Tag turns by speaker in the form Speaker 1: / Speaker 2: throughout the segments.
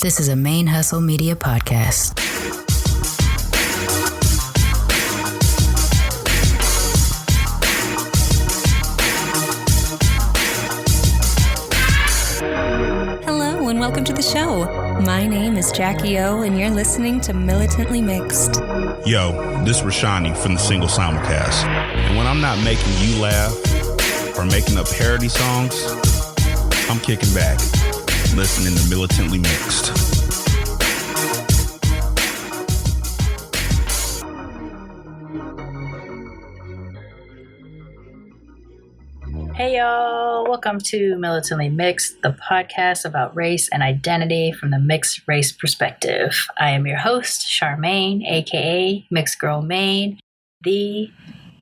Speaker 1: This is a Main Hustle Media podcast.
Speaker 2: Hello and welcome to the show. My name is Jackie O and you're listening to Militantly Mixed.
Speaker 3: Yo, this is Rashani from the Single Simulcast. And when I'm not making you laugh or making up parody songs, I'm kicking back, listening to Militantly Mixed.
Speaker 1: Hey y'all, welcome to Militantly Mixed, the podcast about race and identity from the mixed race perspective. I am your host, Charmaine, aka MixedGirlMane, the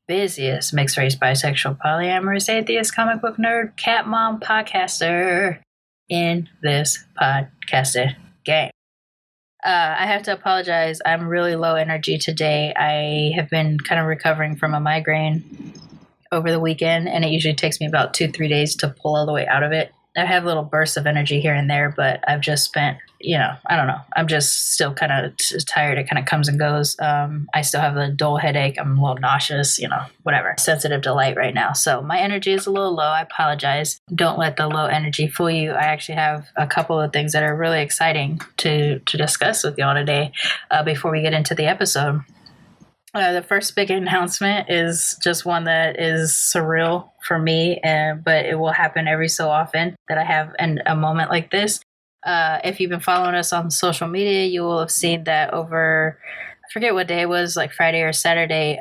Speaker 1: busiest mixed race, bisexual, polyamorous, atheist, comic book nerd, cat mom podcaster in this podcaster game. I have to apologize. I'm really low energy today. I have been kind of recovering from a migraine over the weekend, and it usually takes me about 2-3 days to pull all the way out of it. I have little bursts of energy here and there, but I've just spent, I don't know. I'm just still kind of tired. It kind of comes and goes. I still have a dull headache. I'm a little nauseous, whatever. Sensitive to light right now. So my energy is a little low. I apologize. Don't let the low energy fool you. I actually have a couple of things that are really exciting to discuss with y'all today before we get into the episode. The first big announcement is just one that is surreal for me, but it will happen every so often that I have a moment like this. If you've been following us on social media, you will have seen that over, I forget what day it was, like Friday or Saturday,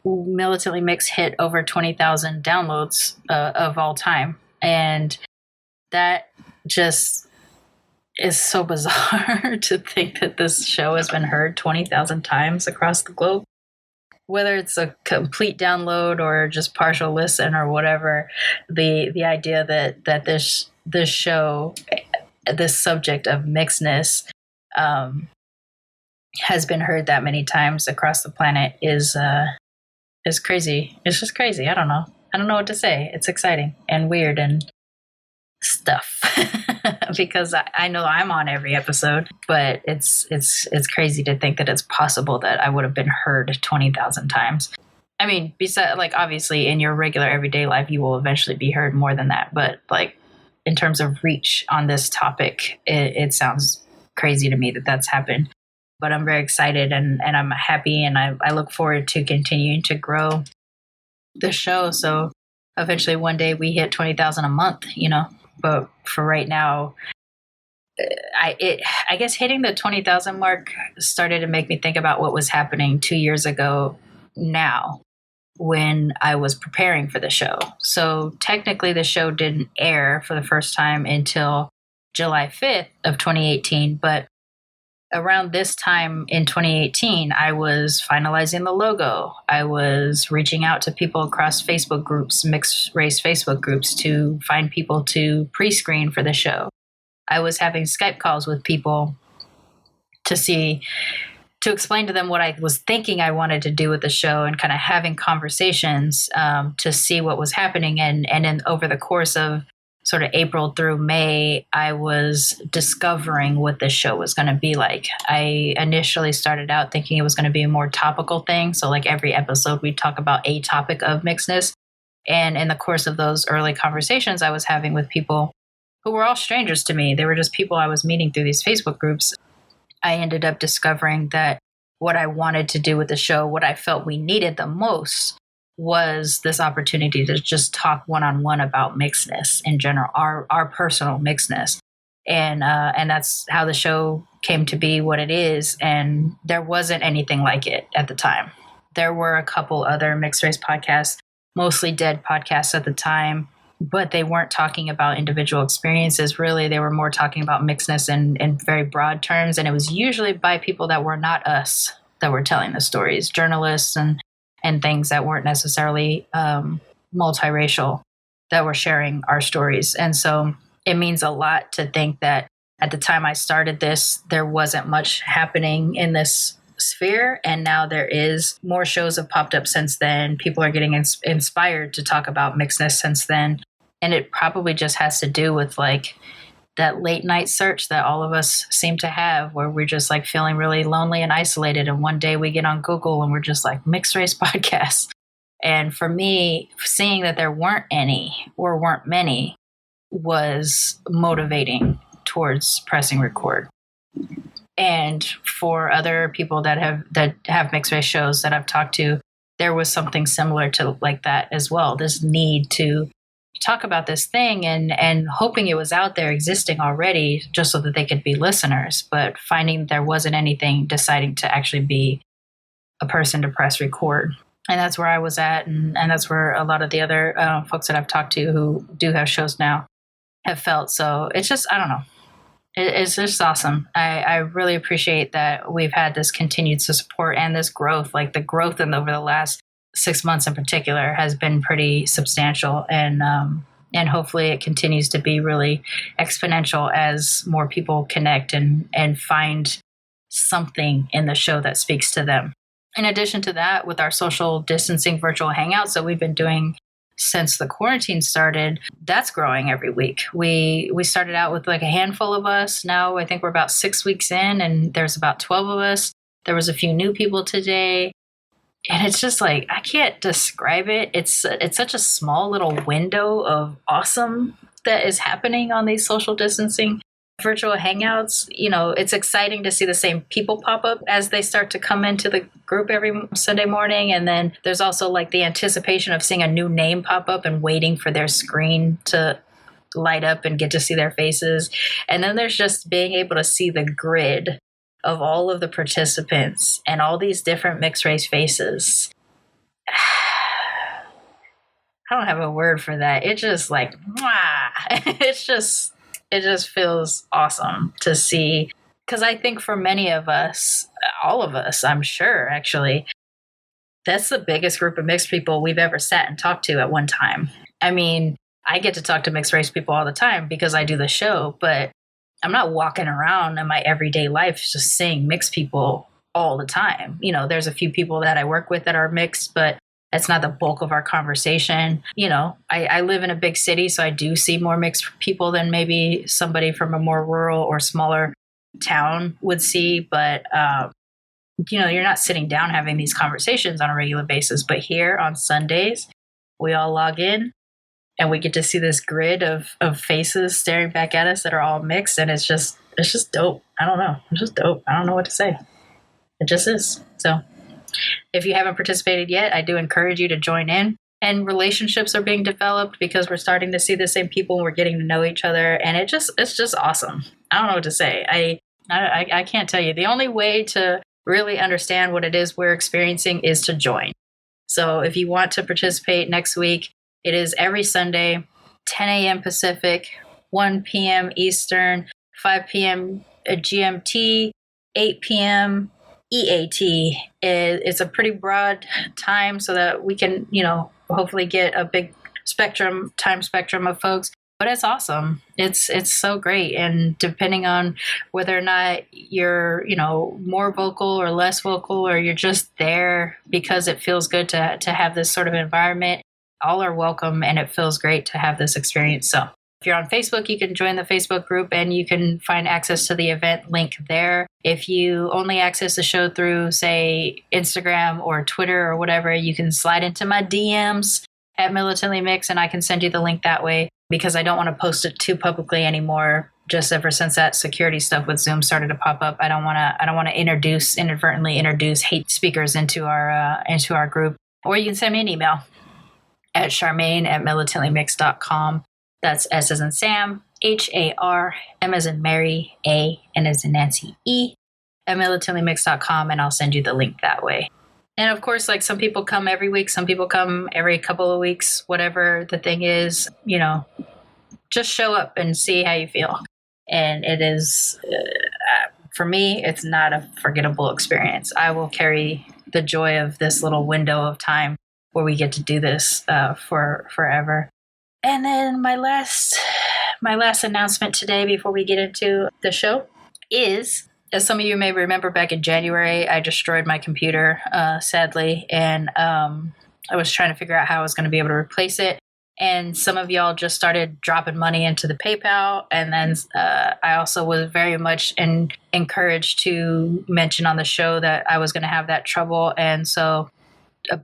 Speaker 1: Militantly Mixed hit over 20,000 downloads of all time. And that just is so bizarre to think that this show has been heard 20,000 times across the globe. Whether it's a complete download or just partial listen or whatever, the idea that this show, this subject of mixedness, has been heard that many times across the planet is crazy. It's just crazy. I don't know what to say. It's exciting and weird and stuff because I know I'm on every episode, but it's crazy to think that it's possible that I would have been heard 20,000 times. I mean, besides, like, obviously in your regular everyday life, you will eventually be heard more than that. But like in terms of reach on this topic, it sounds crazy to me that that's happened. But I'm very excited and I'm happy, and I look forward to continuing to grow the show. So eventually one day we hit 20,000 a month, But for right now, I guess hitting the 20,000 mark started to make me think about what was happening 2 years ago now when I was preparing for the show. So technically the show didn't air for the first time until July 5th of 2018. But around this time in 2018, I was finalizing the logo. I was reaching out to people across Facebook groups, mixed race Facebook groups, to find people to pre-screen for the show. I was having Skype calls with people to explain to them what I was thinking I wanted to do with the show, and kind of having conversations to see what was happening. And then over the course of sort of April through May, I was discovering what this show was going to be like. I initially started out thinking it was going to be a more topical thing. So like every episode, we'd talk about a topic of mixedness. And in the course of those early conversations I was having with people who were all strangers to me, they were just people I was meeting through these Facebook groups, I ended up discovering that what I wanted to do with the show, what I felt we needed the most, was this opportunity to just talk one-on-one about mixedness in general, our personal mixedness. And that's how the show came to be what it is. And there wasn't anything like it at the time. There were a couple other mixed race podcasts, mostly dead podcasts at the time, but they weren't talking about individual experiences. Really, they were more talking about mixedness in very broad terms. And it was usually by people that were not us that were telling the stories, journalists and things that weren't necessarily multiracial that were sharing our stories. And so it means a lot to think that at the time I started this, there wasn't much happening in this sphere. And now there is. More shows have popped up since then. People are getting inspired to talk about mixedness since then. And it probably just has to do with like that late night search that all of us seem to have, where we're just like feeling really lonely and isolated. And one day we get on Google and we're just like mixed race podcasts. And for me, seeing that there weren't any or weren't many was motivating towards pressing record. And for other people that have mixed race shows that I've talked to, there was something similar to like that as well. This need to talk about this thing and hoping it was out there existing already just so that they could be listeners, but finding there wasn't anything, deciding to actually be a person to press record. And that's where I was at. And that's where a lot of the other folks that I've talked to who do have shows now have felt. So it's just, I don't know. It's just awesome. I really appreciate that we've had this continued support and this growth. Like the growth over the last 6 months in particular has been pretty substantial. And hopefully it continues to be really exponential as more people connect and find something in the show that speaks to them. In addition to that, with our social distancing virtual hangouts that we've been doing since the quarantine started, that's growing every week. We started out with like a handful of us. Now I think we're about 6 weeks in and there's about 12 of us. There was a few new people today. And it's just like, I can't describe it. It's such a small little window of awesome that is happening on these social distancing virtual hangouts. You know, it's exciting to see the same people pop up as they start to come into the group every Sunday morning. And then there's also like the anticipation of seeing a new name pop up and waiting for their screen to light up and get to see their faces. And then there's just being able to see the grid of all of the participants and all these different mixed race faces. I don't have a word for that. It just like, it just feels awesome to see. Because I think for many of us, all of us, I'm sure, actually, that's the biggest group of mixed people we've ever sat and talked to at one time. I mean, I get to talk to mixed race people all the time because I do the show, but I'm not walking around in my everyday life just seeing mixed people all the time. You know, there's a few people that I work with that are mixed, but that's not the bulk of our conversation. You know, I live in a big city, so I do see more mixed people than maybe somebody from a more rural or smaller town would see. But, you know, you're not sitting down having these conversations on a regular basis. But here on Sundays, we all log in and we get to see this grid of faces staring back at us that are all mixed. And it's just dope. I don't know. It's just dope. I don't know what to say. It just is. So if you haven't participated yet, I do encourage you to join in. And relationships are being developed because we're starting to see the same people and we're getting to know each other. And it's just awesome. I don't know what to say. I can't tell you. The only way to really understand what it is we're experiencing is to join. So if you want to participate next week, it is every Sunday, 10 a.m. Pacific, 1 p.m. Eastern, 5 p.m. GMT, 8 p.m. EAT. It's a pretty broad time so that we can, you know, hopefully get a big time spectrum of folks. But it's awesome. It's so great. And depending on whether or not you're, you know, more vocal or less vocal, or you're just there because it feels good to have this sort of environment, all are welcome. And it feels great to have this experience. So if you're on Facebook, you can join the Facebook group and you can find access to the event link there. If you only access the show through, say, Instagram or Twitter or whatever, you can slide into my DMs at Militantly Mixed and I can send you the link that way, because I don't want to post it too publicly anymore. Just ever since that security stuff with Zoom started to pop up, I don't want to inadvertently introduce hate speakers into our group. Or you can send me an email at charmaine@militantlymixed.com. That's S as in Sam, HAR, M as in Mary, A, N as in Nancy, E, at militantlymixed.com, and I'll send you the link that way. And of course, like some people come every week, some people come every couple of weeks, whatever the thing is, you know, just show up and see how you feel. And it is, for me, it's not a forgettable experience. I will carry the joy of this little window of time where we get to do this for forever. And then my last announcement today before we get into the show is, as some of you may remember, back in January, I destroyed my computer, sadly, and I was trying to figure out how I was going to be able to replace it. And some of y'all just started dropping money into the PayPal. And then I also was very much encouraged to mention on the show that I was going to have that trouble. And so I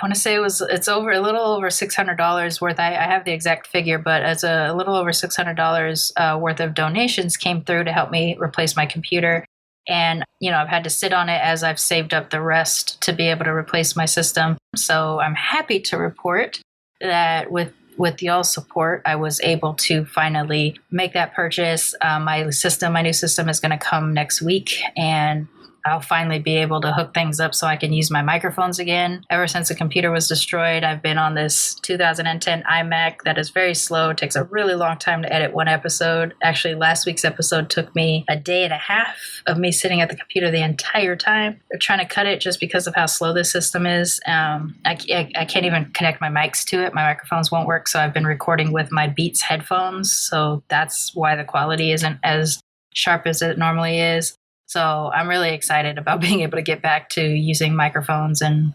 Speaker 1: want to say it's over a little over $600 worth. I have the exact figure, but it's a little over $600 worth of donations came through to help me replace my computer. And, I've had to sit on it as I've saved up the rest to be able to replace my system. So I'm happy to report that with y'all's support, I was able to finally make that purchase. My new system is going to come next week, and I'll finally be able to hook things up so I can use my microphones again. Ever since the computer was destroyed, I've been on this 2010 iMac that is very slow. It takes a really long time to edit one episode. Actually, last week's episode took me a day and a half of me sitting at the computer the entire time. They're trying to cut it just because of how slow this system is. I can't even connect my mics to it. My microphones won't work, so I've been recording with my Beats headphones. So that's why the quality isn't as sharp as it normally is. So I'm really excited about being able to get back to using microphones and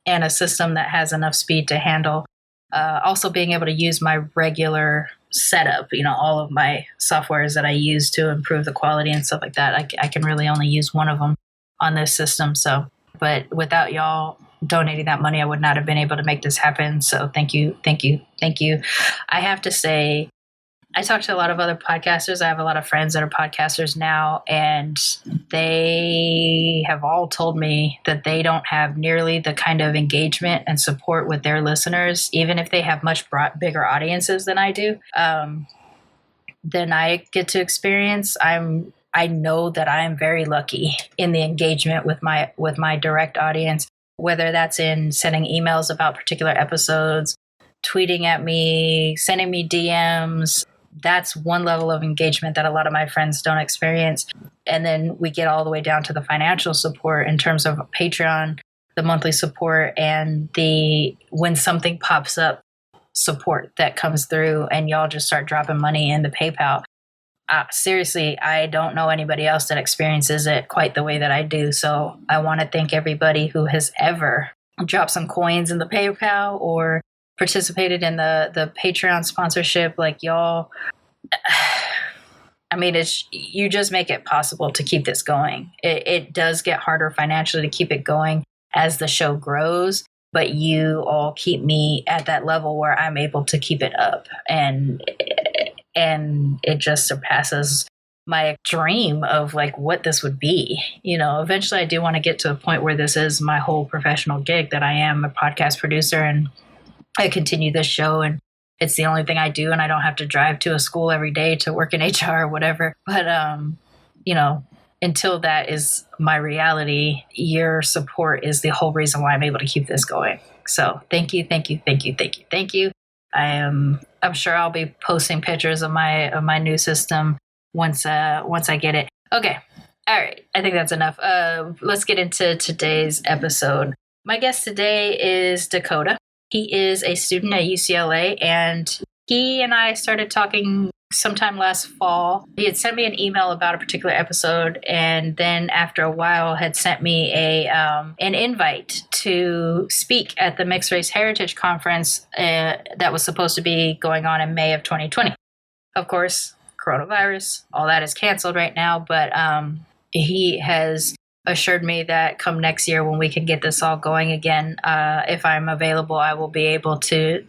Speaker 1: a system that has enough speed to handle. Also being able to use my regular setup, all of my softwares that I use to improve the quality and stuff like that. I can really only use one of them on this system. So, but without y'all donating that money, I would not have been able to make this happen. So thank you. I have to say, I talk to a lot of other podcasters. I have a lot of friends that are podcasters now, and they have all told me that they don't have nearly the kind of engagement and support with their listeners, even if they have much bigger audiences than I do, than I get to experience. I know that I am very lucky in the engagement with my direct audience, whether that's in sending emails about particular episodes, tweeting at me, sending me DMs. That's one level of engagement that a lot of my friends don't experience. And then we get all the way down to the financial support in terms of Patreon, the monthly support, and the when something pops up support that comes through and y'all just start dropping money in the PayPal. Seriously, I don't know anybody else that experiences it quite the way that I do. So I want to thank everybody who has ever dropped some coins in the PayPal or participated in the Patreon sponsorship. Like y'all, I mean, you just make it possible to keep this going. It does get harder financially to keep it going as the show grows, but you all keep me at that level where I'm able to keep it up, and it just surpasses my dream of like what this would be. Eventually I do want to get to a point where this is my whole professional gig, that I am a podcast producer and I continue this show and it's the only thing I do, and I don't have to drive to a school every day to work in HR or whatever. But, until that is my reality, your support is the whole reason why I'm able to keep this going. So thank you. I'm sure I'll be posting pictures of my new system once I get it. Okay. All right. I think that's enough. Let's get into today's episode. My guest today is Dakota. He is a student at UCLA, and he and I started talking sometime last fall. He had sent me an email about a particular episode, and then after a while had sent me an invite to speak at the Mixed Race Heritage Conference that was supposed to be going on in May of 2020. Of course, coronavirus, all that is canceled right now, but he has assured me that come next year when we can get this all going again, if I'm available, I will be able to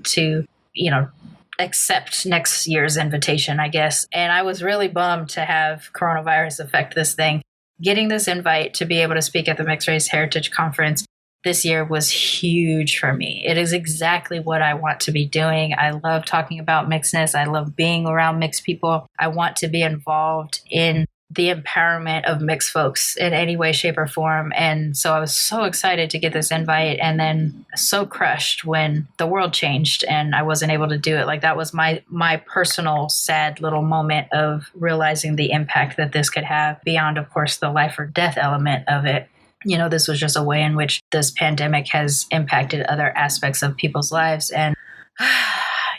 Speaker 1: accept next year's invitation, I guess. And I was really bummed to have coronavirus affect this thing. Getting this invite to be able to speak at the Mixed Race Heritage Conference this year was huge for me. It is exactly what I want to be doing. I love talking about mixedness. I love being around mixed people. I want to be involved in the empowerment of mixed folks in any way, shape, or form. And so I was so excited to get this invite, and then so crushed when the world changed and I wasn't able to do it. Like, that was my personal sad little moment of realizing the impact that this could have beyond, of course, the life or death element of it. This was just a way in which this pandemic has impacted other aspects of people's lives. And,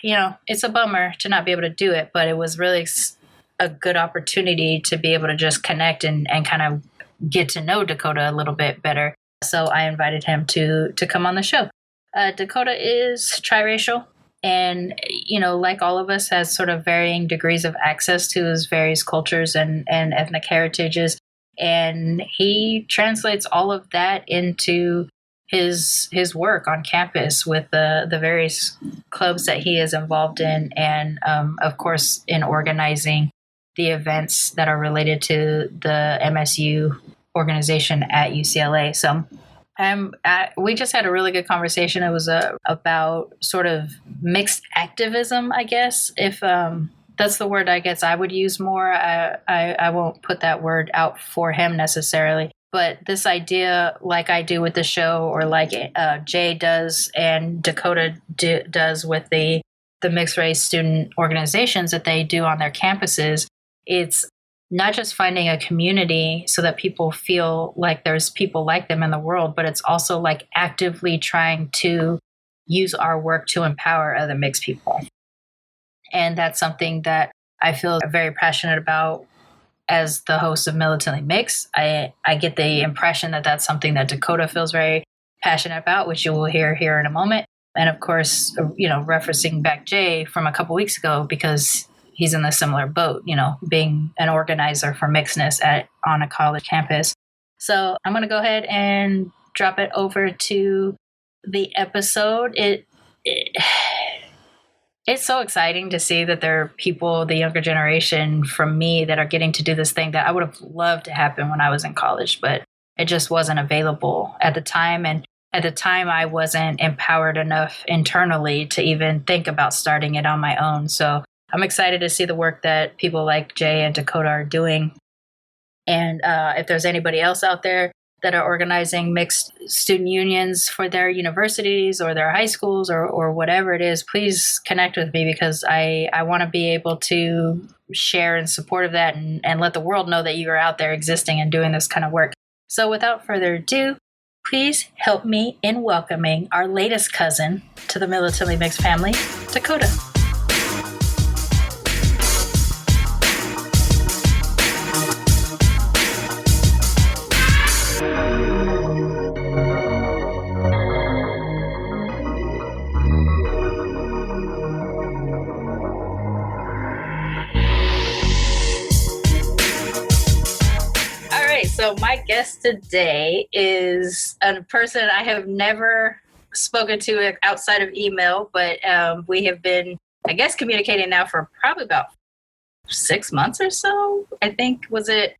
Speaker 1: it's a bummer to not be able to do it, but it was really a good opportunity to be able to just connect and kind of get to know Dakota a little bit better. So I invited him to come on the show. Dakota is triracial. and, like all of us, has sort of varying degrees of access to his various cultures and ethnic heritages. And he translates all of that into his work on campus with the various clubs that he is involved in, and of course in organizing the events that are related to the MSU organization at UCLA. So we just had a really good conversation. It was about sort of mixed activism, I guess, if that's the word I guess I would use more. I won't put that word out for him necessarily. But this idea, like I do with the show, or like Jay does and Dakota does with the mixed race student organizations that they do on their campuses, it's not just finding a community so that people feel like there's people like them in the world, but it's also like actively trying to use our work to empower other mixed people. And that's something that I feel very passionate about as the host of Militantly Mixed. I get the impression that that's something that Dakota feels very passionate about, which you will hear here in a moment. And of course, referencing back Jay from a couple weeks ago, because he's in a similar boat, being an organizer for Mixedness on a college campus. So I'm going to go ahead and drop it over to the episode. It's so exciting to see that there are people, the younger generation from me, that are getting to do this thing that I would have loved to happen when I was in college, but it just wasn't available at the time. And at the time, I wasn't empowered enough internally to even think about starting it on my own. So I'm excited to see the work that people like Jay and Dakota are doing. And if there's anybody else out there that are organizing mixed student unions for their universities or their high schools or whatever it is, please connect with me, because I want to be able to share in support of that and let the world know that you are out there existing and doing this kind of work. So without further ado, please help me in welcoming our latest cousin to the Militantly Mixed family, Dakota. So my guest today is a person I have never spoken to outside of email, but we have been, I guess, communicating now for probably about 6 months or so. I think, was it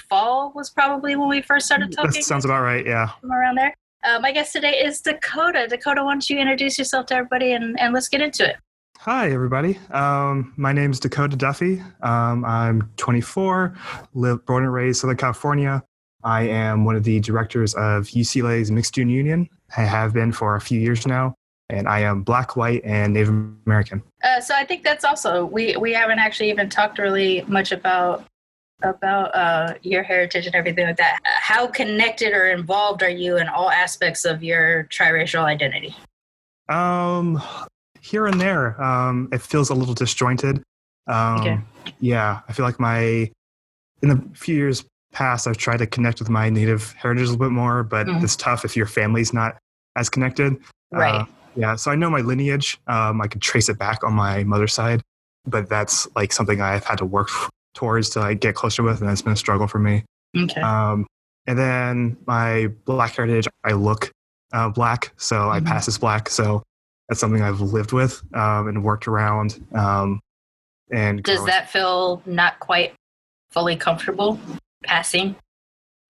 Speaker 1: fall was probably when we first started talking?
Speaker 4: That sounds about right, yeah.
Speaker 1: Around there. My guest today is Dakota. Dakota, why don't you introduce yourself to everybody and let's get into it.
Speaker 4: Hi, everybody. My name is Dakota Duffy. I'm 24, born and raised Southern California. I am one of the directors of UCLA's Mixed Student Union. I have been for a few years now, and I am Black, white, and Native American.
Speaker 1: So I think that's also, we haven't actually even talked really much about your heritage and everything like that. How connected or involved are you in all aspects of your triracial identity?
Speaker 4: Here and there. It feels a little disjointed.
Speaker 1: Okay.
Speaker 4: Yeah, I feel like in the few years past, I've tried to connect with my Native heritage a little bit more, but it's tough if your family's not as connected.
Speaker 1: Right.
Speaker 4: Yeah, so I know my lineage. I could trace it back on my mother's side, but that's like something I've had to work towards to like get closer with, and it's been a struggle for me.
Speaker 1: Okay.
Speaker 4: And then my Black heritage, I look Black, so I pass as Black, so that's something I've lived with and worked around. And
Speaker 1: does that feel not quite fully comfortable passing?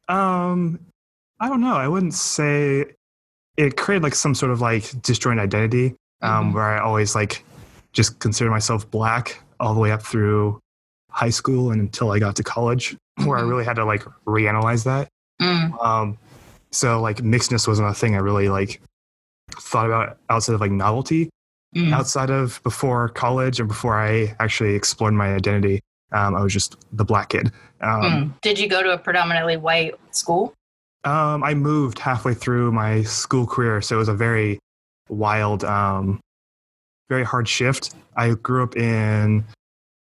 Speaker 4: I don't know. I wouldn't say it created like some sort of like disjoint identity where I always like just consider myself Black all the way up through high school and until I got to college, where I really had to like reanalyze that. So like mixedness wasn't a thing I really like thought about outside of like novelty, outside of before college and before I actually explored my identity. I was just the Black kid.
Speaker 1: Did you go to a predominantly white school?
Speaker 4: I moved halfway through my school career, so it was a very wild, very hard shift. I grew up in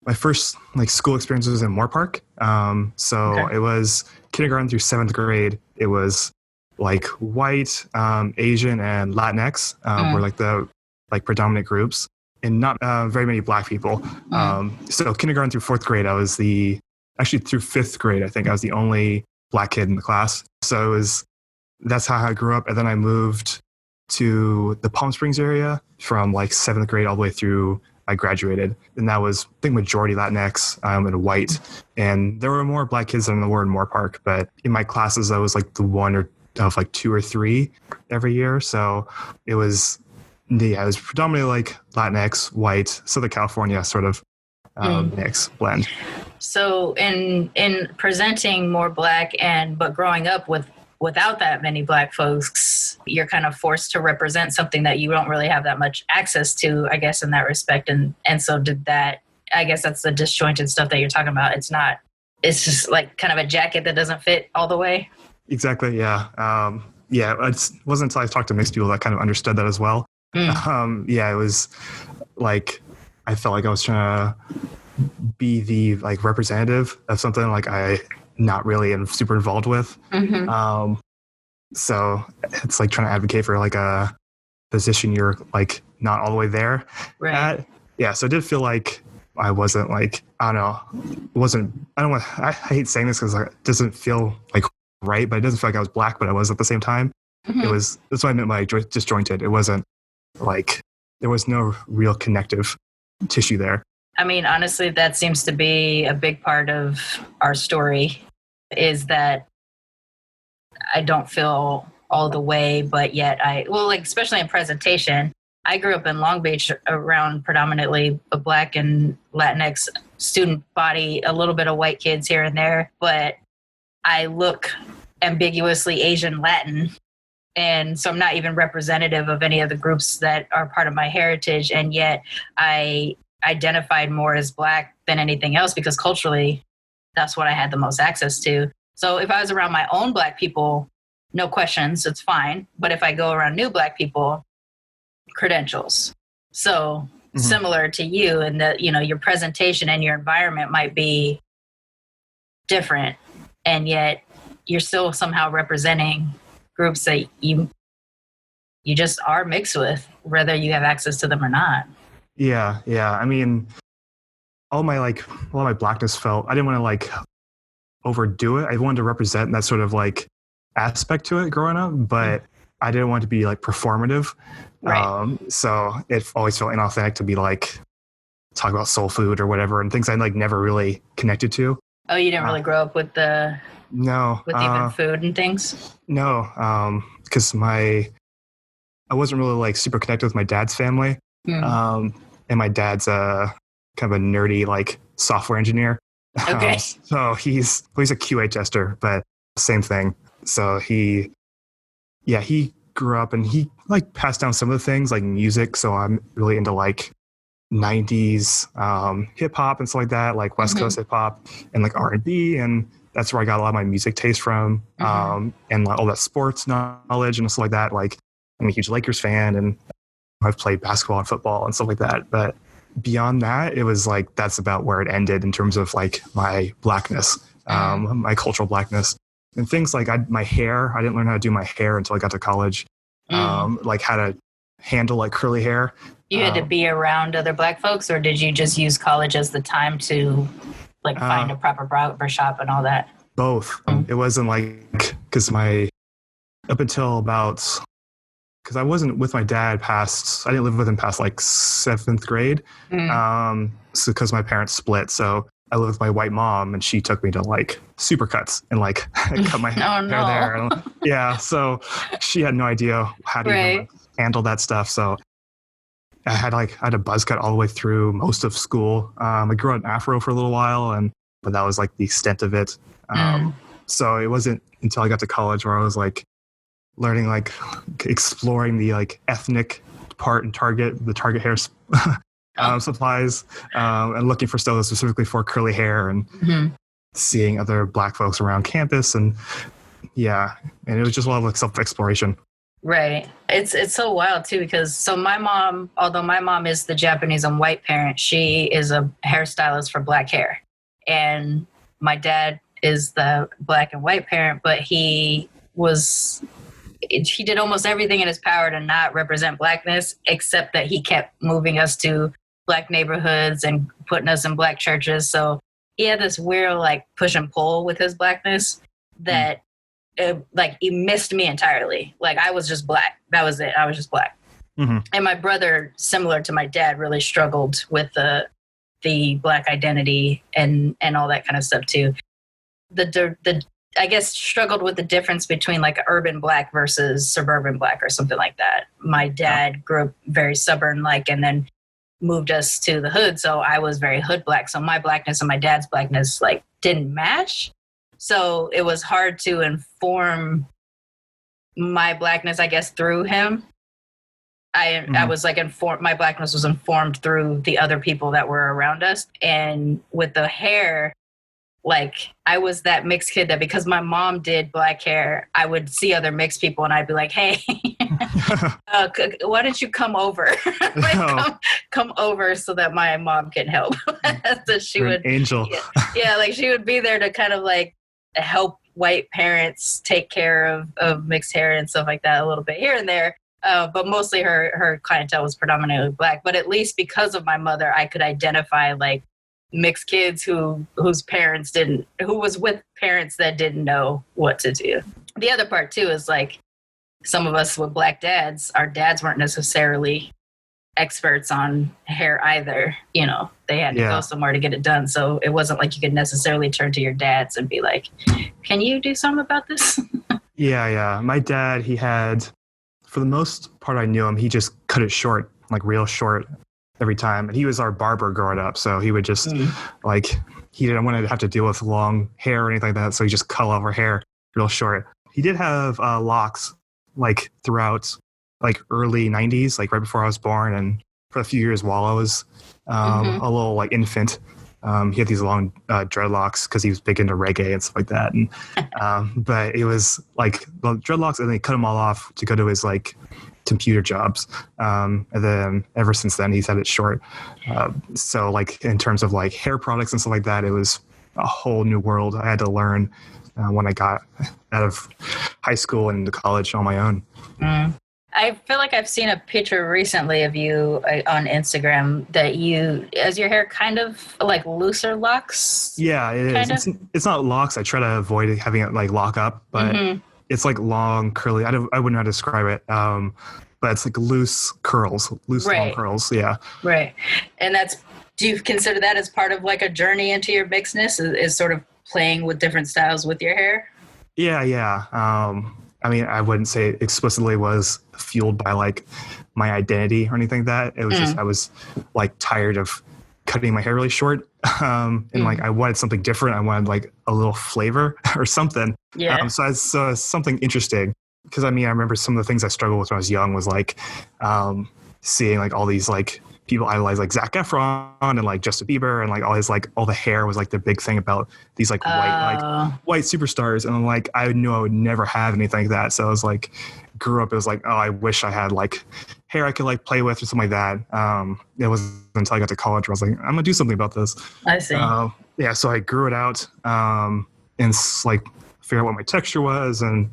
Speaker 4: my first like school experience was in Moore Park. It was kindergarten through 7th grade. It was like white, Asian, and Latinx were like the like predominant groups. and not very many black people. So kindergarten through fourth grade, actually through fifth grade, I think I was the only black kid in the class. So that's how I grew up. And then I moved to the Palm Springs area from like seventh grade all the way through I graduated. And that was, I think, majority Latinx and white. And there were more black kids than there were in Moore Park. But in my classes, I was like the one of like 2 or 3 every year. So it was predominantly like Latinx, white, Southern California sort of mix blend.
Speaker 1: So in presenting more black but growing up without that many black folks, you're kind of forced to represent something that you don't really have that much access to, I guess, in that respect. And so I guess that's the disjointed stuff that you're talking about. It's just like kind of a jacket that doesn't fit all the way.
Speaker 4: Exactly. Yeah. It wasn't until I talked to mixed people that I kind of understood that as well. It was like, I felt like I was trying to be the like representative of something like I not really am super involved with. So it's like trying to advocate for like a position you're like not all the way there at. Yeah. So it did feel like I wasn't like, I hate saying this because it doesn't feel like right, but it doesn't feel like I was black, but I was at the same time. That's what I meant by disjointed. It wasn't like, there was no real connective tissue there.
Speaker 1: I mean, honestly, that seems to be a big part of our story, is that I don't feel all the way, but yet especially in presentation, I grew up in Long Beach around predominantly a black and Latinx student body, a little bit of white kids here and there, but I look ambiguously Asian Latin. And so I'm not even representative of any of the groups that are part of my heritage. And yet I identified more as black than anything else because culturally, that's what I had the most access to. So if I was around my own black people, no questions, it's fine. But if I go around new black people, credentials. So similar to you in that, your presentation and your environment might be different. And yet you're still somehow representing groups that you just are mixed with, whether you have access to them or not.
Speaker 4: Yeah. I mean, all my blackness felt, I didn't want to like overdo it. I wanted to represent that sort of like aspect to it growing up, but I didn't want to be like performative. Right. So it always felt inauthentic to be like, talk about soul food or whatever and things I like never really connected to.
Speaker 1: Oh, you didn't really grow up with even food and things? No,
Speaker 4: because I wasn't really like super connected with my dad's family. And my dad's kind of a nerdy like software engineer.
Speaker 1: Okay.
Speaker 4: So he's a QA tester, but same thing. So he grew up and he like passed down some of the things like music. So I'm really into like 90s hip hop and stuff like that, like West Coast hip hop and like R&B, and that's where I got a lot of my music taste from. And like all that sports knowledge and stuff like that. Like I'm a huge Lakers fan and I've played basketball and football and stuff like that. But beyond that, it was like, that's about where it ended in terms of like my blackness, my cultural blackness and things like my hair. I didn't learn how to do my hair until I got to college. Like how to handle like curly hair.
Speaker 1: You had to be around other black folks, or did you just use college as the time to like find a proper barber shop and all that?
Speaker 4: Both. It wasn't like, because up until about, because I wasn't with my dad I didn't live with him past like 7th grade. So because my parents split. So I lived with my white mom and she took me to like supercuts and like cut my hair there. And, yeah. So she had no idea how to even, like, handle that stuff. So I had a buzz cut all the way through most of school. I grew out an afro for a little while, but that was like the extent of it. So it wasn't until I got to college where I was like learning, like exploring the like ethnic part and the Target hair supplies, and looking for stuff specifically for curly hair and seeing other black folks around campus. And it was just a lot of like self-exploration.
Speaker 1: Right. It's so wild too, because my mom, although my mom is the Japanese and white parent, she is a hairstylist for black hair. And my dad is the black and white parent, but he was he did almost everything in his power to not represent Blackness, except that he kept moving us to Black neighborhoods and putting us in Black churches. So he had this weird like push and pull with his Blackness that like he missed me entirely. Like I was just Black. That was it. I was just Black. Mm-hmm. And my brother, similar to my dad, really struggled with the Black identity and all that kind of stuff too. The I guess struggled with the difference between like urban Black versus suburban Black or something like that. My dad grew up very suburban like, and then moved us to the hood. So I was very hood Black. So my Blackness and my dad's Blackness like didn't match. So it was hard to inform my Blackness, I guess, through him. I was like informed, my Blackness was informed through the other people that were around us. And with the hair, like I was that mixed kid that because my mom did Black hair, I would see other mixed people and I'd be like, hey, why don't you come over? Like, come over so that my mom can help. So she would,
Speaker 4: angel.
Speaker 1: Yeah, like she would be there to kind of like help white parents take care of mixed hair and stuff like that a little bit here and there. But mostly her clientele was predominantly Black. But at least because of my mother, I could identify like mixed kids whose parents who was with parents that didn't know what to do. The other part too is like some of us with Black dads, our dads weren't necessarily experts on hair either. You know, they had to go somewhere to get it done. So it wasn't like you could necessarily turn to your dads and be like, can you do something about this?
Speaker 4: Yeah. My dad, he had, for the most part I knew him, he just cut it short, like real short every time. And he was our barber growing up. So he would just like, he didn't want to have to deal with long hair or anything like that. So he just cut all of our hair real short. He did have locks like throughout like early 90s, like right before I was born. And for a few years while I was a little like infant, he had these long dreadlocks because he was big into reggae and stuff like that. And but it was like the dreadlocks, and then he cut them all off to go to his like computer jobs. And then ever since then, he's had it short. So like in terms of like hair products and stuff like that, it was a whole new world I had to learn when I got out of high school and into college on my own.
Speaker 1: I feel like I've seen a picture recently of you on Instagram that is your hair kind of like looser locks?
Speaker 4: Yeah, it is. It's not locks. I try to avoid having it like lock up, but it's like long, curly. I wouldn't know how to describe it. But it's like loose curls, long curls. Yeah. Right.
Speaker 1: And do you consider that as part of like a journey into your mixedness is sort of playing with different styles with your hair?
Speaker 4: Yeah. I mean, I wouldn't say it explicitly was fueled by like my identity or anything like that. It was just, I was like tired of cutting my hair really short. And like, I wanted something different. I wanted like a little flavor or something. Yeah. So it's something interesting because I mean, I remember some of the things I struggled with when I was young was like, seeing like all these like people idolize like Zac Efron and like Justin Bieber and like all the hair was like the big thing about these like white superstars. And like, I knew I would never have anything like that. So I was like, grew up, it was like, oh, I wish I had like hair I could like play with or something like that. It wasn't until I got to college where I was like, I'm gonna do something about this.
Speaker 1: I see.
Speaker 4: Yeah. So I grew it out and like figure out what my texture was and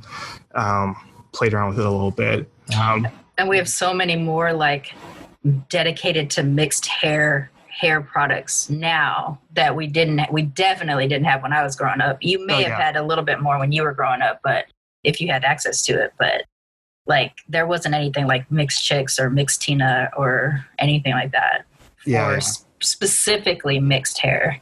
Speaker 4: played around with it a little bit.
Speaker 1: And we have so many more like dedicated to mixed hair products now that we definitely didn't have when I was growing up. You may have had a little bit more when you were growing up, but if you had access to it, but like there wasn't anything like Mixed Chicks or Mixed Tina or anything like that for specifically mixed hair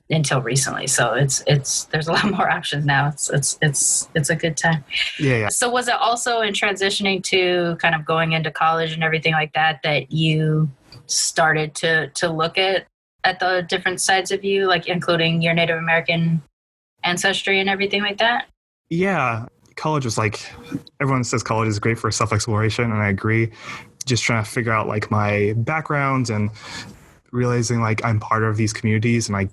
Speaker 1: until recently. So there's a lot more options now. It's a good time. Yeah. So was it also in transitioning to kind of going into college and everything like that you started to look at the different sides of you, like including your Native American ancestry and everything like that?
Speaker 4: Yeah. College was like, everyone says college is great for self-exploration, and I agree. Just trying to figure out like my background and realizing like I'm part of these communities and I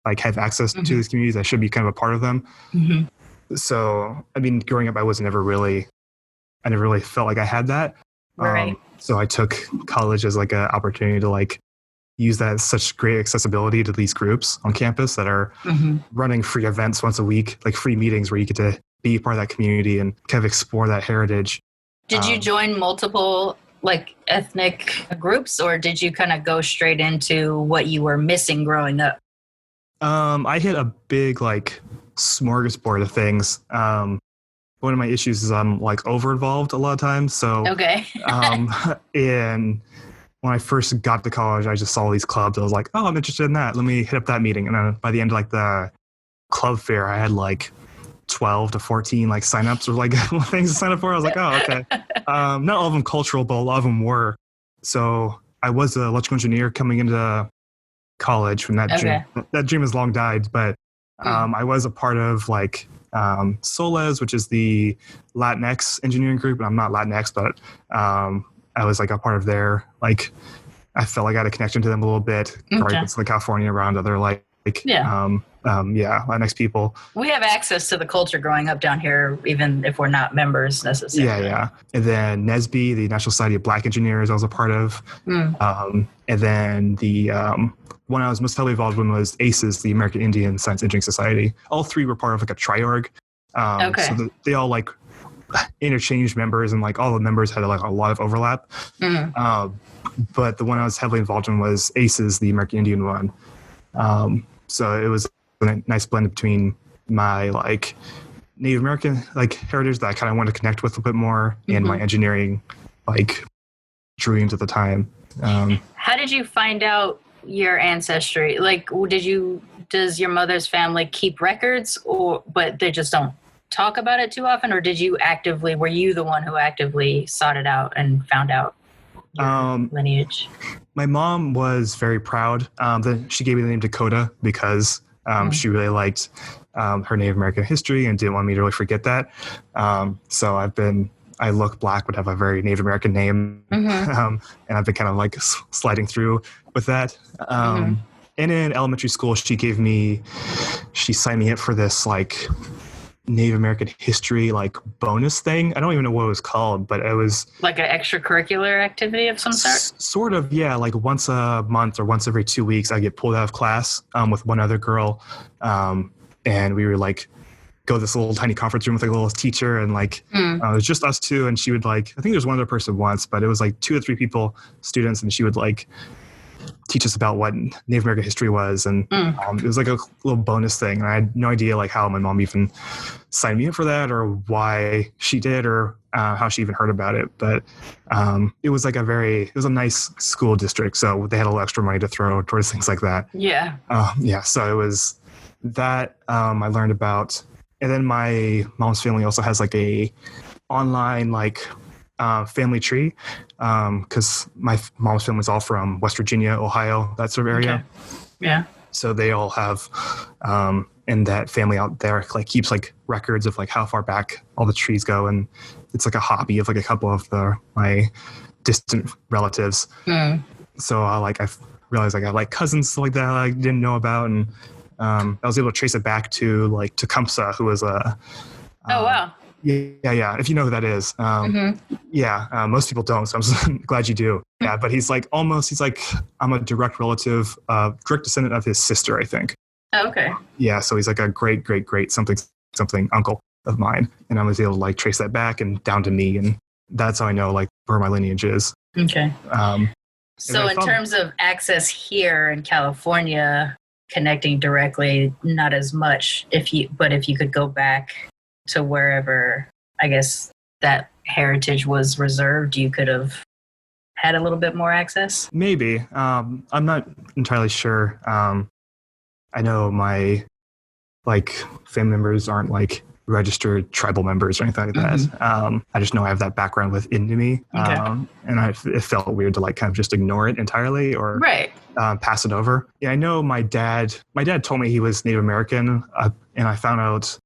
Speaker 4: like have access to these communities. I should be kind of a part of them. So, I mean, growing up, I never really felt like I had that.
Speaker 1: Right.
Speaker 4: So I took college as like an opportunity to like use that as such great accessibility to these groups on campus that are running free events once a week, like free meetings where you get to be part of that community and kind of explore that heritage.
Speaker 1: Did you join multiple like ethnic groups, or did you kind of go straight into what you were missing growing up?
Speaker 4: I hit a big like smorgasbord of things. One of my issues is I'm like over involved a lot of times. So
Speaker 1: Okay.
Speaker 4: and when I first got to college, I just saw these clubs. I was like, oh, I'm interested in that. Let me hit up that meeting. And then by the end of like the club fair, I had like 12 to 14 like signups or like things to sign up for. I was like, oh, okay. Not all of them cultural, but a lot of them were. So I was an electrical engineer coming into college from that dream. That dream has long died, but I was a part of like Soles, which is the Latinx engineering group. And I'm not Latinx, but I was like a part of their, like, I felt like I had a connection to them a little bit. Probably to California around other like Latinx people.
Speaker 1: We have access to the culture growing up down here, even if we're not members necessarily.
Speaker 4: Yeah. And then NSBE, the National Society of Black Engineers, I was a part of. And then the one I was most heavily involved in was ACES, the American Indian Science Engineering Society. All three were part of like a triorg. So they all like interchanged members, and like all the members had like a lot of overlap. But the one I was heavily involved in was ACES, the American Indian one. So it was a nice blend between my like Native American like heritage that I kind of wanted to connect with a bit more, and my engineering like dreams at the time.
Speaker 1: How did you find out your ancestry? Like, does your mother's family keep records, but they just don't talk about it too often, or were you the one who actively sought it out and found out your lineage?
Speaker 4: My mom was very proud that she gave me the name Dakota because she really liked her Native American history and didn't want me to really forget that. So I look black, but have a very Native American name. And I've been kind of like sliding through with that. And in elementary school, she signed me up for this like Native American history like bonus thing. I don't even know what it was called, but it was
Speaker 1: like an extracurricular activity of some sort.
Speaker 4: Sort of, yeah. Like once a month or once every 2 weeks, I get pulled out of class with one other girl, and we would like go to this little tiny conference room with like a little teacher, and like it was just us two. And she would like, I think there was one other person once, but it was like 2 or 3 people, students, and she would like teach us about what Native American history was, and it was like a little bonus thing. And I had no idea like how my mom even signed me up for that, or why she did, or how she even heard about it. But it was like it was a nice school district, so they had a little extra money to throw towards things like that. So it was that I learned about. And then my mom's family also has like a online like family tree, because my mom's family is all from West Virginia, Ohio, that sort of area. So they all have, and that family out there like keeps like records of like how far back all the trees go, and it's like a hobby of like a couple of my distant relatives. So I realized like I have like cousins like that I didn't know about, and I was able to trace it back to like Tecumseh, who was a
Speaker 1: oh wow.
Speaker 4: Yeah. If you know who that is. Most people don't, so I'm so glad you do. Yeah, but he's like I'm a direct relative, direct descendant of his sister, I think.
Speaker 1: Oh, okay.
Speaker 4: Yeah, so he's like a great something uncle of mine. And I was able to like trace that back and down to me, and that's how I know like where my lineage is.
Speaker 1: Okay. So in terms of access here in California, connecting directly, not as much, if you could go back to wherever, I guess, that heritage was reserved, you could have had a little bit more access?
Speaker 4: Maybe. I'm not entirely sure. I know my like family members aren't like registered tribal members or anything like that. I just know I have that background within me. And it felt weird to like kind of just ignore it entirely or pass it over. Yeah, I know my dad told me he was Native American, and I found out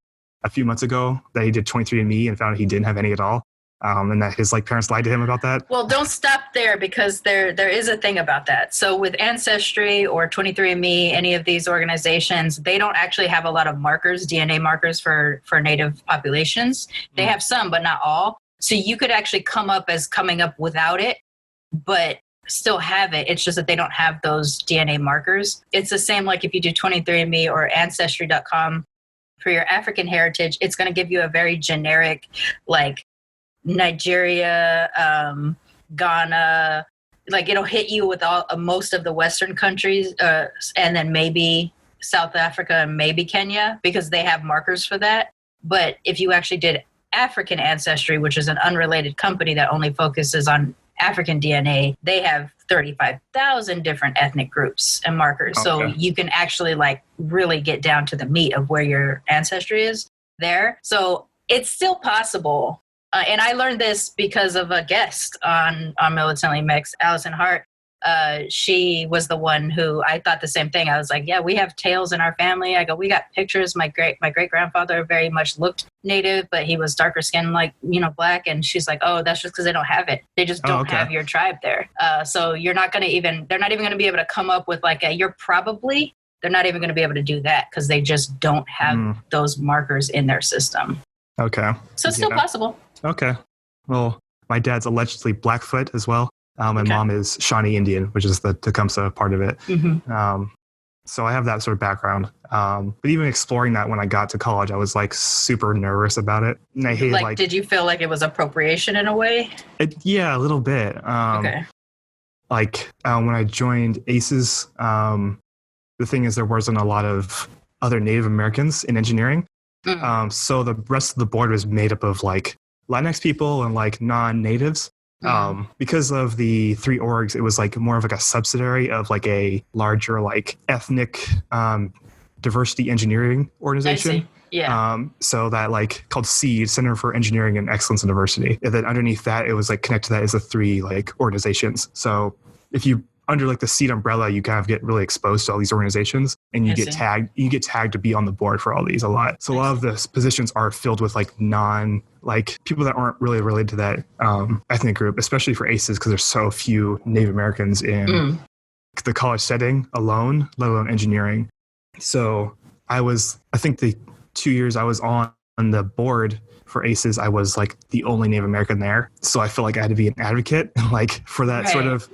Speaker 4: a few months ago that he did 23andMe and found out he didn't have any at all. And that his like parents lied to him about that.
Speaker 1: Well, don't stop there, because there is a thing about that. So with Ancestry or 23andMe, any of these organizations, they don't actually have a lot of markers, DNA markers for Native populations. They have some, but not all. So you could actually come up as coming up without it, but still have it. It's just that they don't have those DNA markers. It's the same like if you do 23andMe or Ancestry.com. for your African heritage, it's going to give you a very generic, like Nigeria, Ghana, like it'll hit you with most of the Western countries, and then maybe South Africa and maybe Kenya, because they have markers for that. But if you actually did African Ancestry, which is an unrelated company that only focuses on African DNA, they have 35,000 different ethnic groups and markers. Okay. So you can actually like really get down to the meat of where your ancestry is there. So it's still possible. And I learned this because of a guest on Militantly Mixed, Allison Hart. She was the one who, I thought the same thing. I was like, yeah, we have tales in our family. I go, we got pictures. My great grandfather very much looked native, but he was darker skinned, like, black. And she's like, oh, that's just because they don't have it. They just don't have your tribe there. So they're not even going to be able to come up with like they're not even going to be able to do that because they just don't have those markers in their system. Okay. So it's still possible.
Speaker 4: Okay. Well, my dad's allegedly Blackfoot as well. My mom is Shawnee Indian, which is the Tecumseh part of it. Mm-hmm. So I have that sort of background. But even exploring that when I got to college, I was like super nervous about it. And I hated
Speaker 1: did you feel like it was appropriation in a way?
Speaker 4: Yeah, a little bit. Okay. When I joined ACES, the thing is there wasn't a lot of other Native Americans in engineering. Mm-hmm. So the rest of the board was made up of like Latinx people and like non-natives. Because of the three orgs, it was like more of like a subsidiary of like a larger like ethnic diversity engineering organization.
Speaker 1: I see. Yeah.
Speaker 4: So that like called SEED, Center for Engineering and Excellence in Diversity. And then underneath that, it was like connected to that as the three like organizations. So if you under like the SEED umbrella, you kind of get really exposed to all these organizations and you get tagged to be on the board for all these a lot. So a lot of the positions are filled with like people that aren't really related to that ethnic group, especially for ACES because there's so few Native Americans in the college setting alone, let alone engineering. So I think the 2 years I was on the board for ACES, I was like the only Native American there. So I feel like I had to be an advocate like for that sort of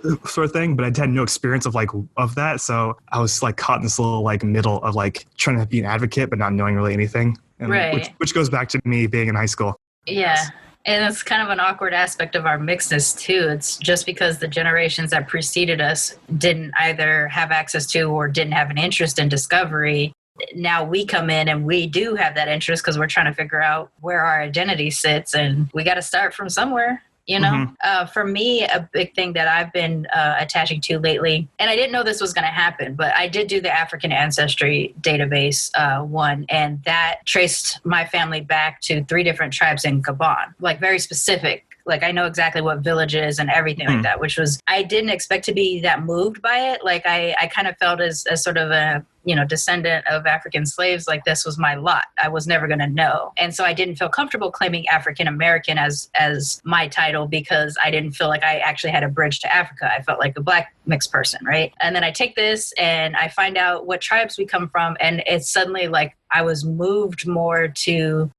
Speaker 4: thing, but I had no experience of that. So I was like caught in this little like middle of like trying to be an advocate, but not knowing really anything. And which goes back to me being in high school.
Speaker 1: Yeah. And it's kind of an awkward aspect of our mixedness too. It's just because the generations that preceded us didn't either have access to or didn't have an interest in discovery. Now we come in and we do have that interest because we're trying to figure out where our identity sits and we got to start from somewhere, For me, a big thing that I've been attaching to lately, and I didn't know this was going to happen, but I did do the African Ancestry database one, and that traced my family back to 3 different tribes in Gabon, like very specific. Like I know exactly what village is and everything like that, which was, I didn't expect to be that moved by it. Like I kind of felt as sort of a, descendant of African slaves, like this was my lot. I was never going to know. And so I didn't feel comfortable claiming African American as my title because I didn't feel like I actually had a bridge to Africa. I felt like a Black mixed person, right? And then I take this and I find out what tribes we come from. And it's suddenly like I was moved more to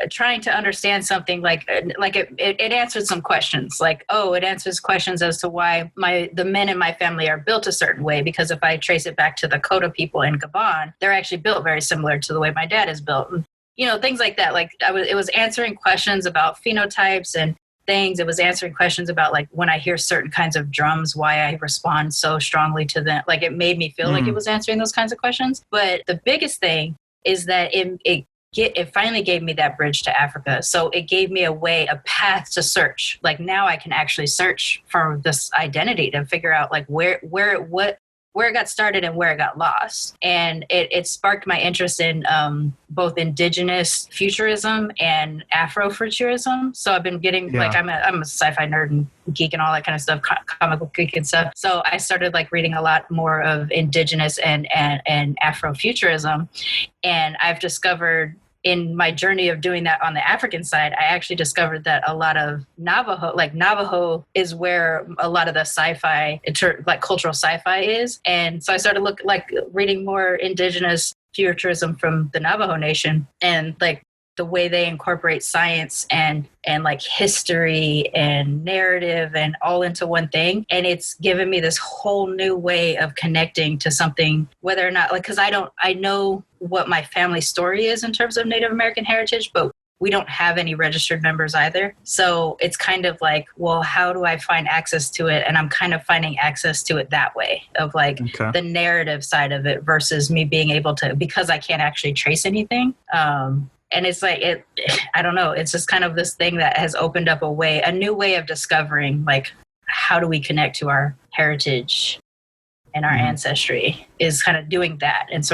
Speaker 1: trying to understand something like it answered some questions it answers questions as to why the men in my family are built a certain way, because if I trace it back to the Dakota people in Gabon, they're actually built very similar to the way my dad is built. And, things like that. Like it was answering questions about phenotypes and things. It was answering questions about like when I hear certain kinds of drums, why I respond so strongly to them. Like it made me feel like it was answering those kinds of questions. But the biggest thing is that it finally gave me that bridge to Africa. So it gave me a path to search. Like now I can actually search for this identity to figure out like where it got started and where it got lost. And it sparked my interest in both indigenous futurism and Afrofuturism. So I've been getting I'm a sci-fi nerd and geek and all that kind of stuff, comic book geek and stuff. So I started like reading a lot more of indigenous and Afrofuturism. And I've discovered in my journey of doing that on the African side, I actually discovered that a lot of Navajo is where a lot of the sci-fi, like cultural sci-fi is. And so I started reading more indigenous futurism from the Navajo Nation. And like the way they incorporate science and like history and narrative and all into one thing. And it's given me this whole new way of connecting to something, whether or not, like, because I know what my family story is in terms of Native American heritage, but we don't have any registered members either. So it's kind of like, well, how do I find access to it? And I'm kind of finding access to it that way, of like the narrative side of it versus me being able to, because I can't actually trace anything. And it's like, I don't know, it's just kind of this thing that has opened up a new way of discovering, like, how do we connect to our heritage and our ancestry, is kind of doing that. And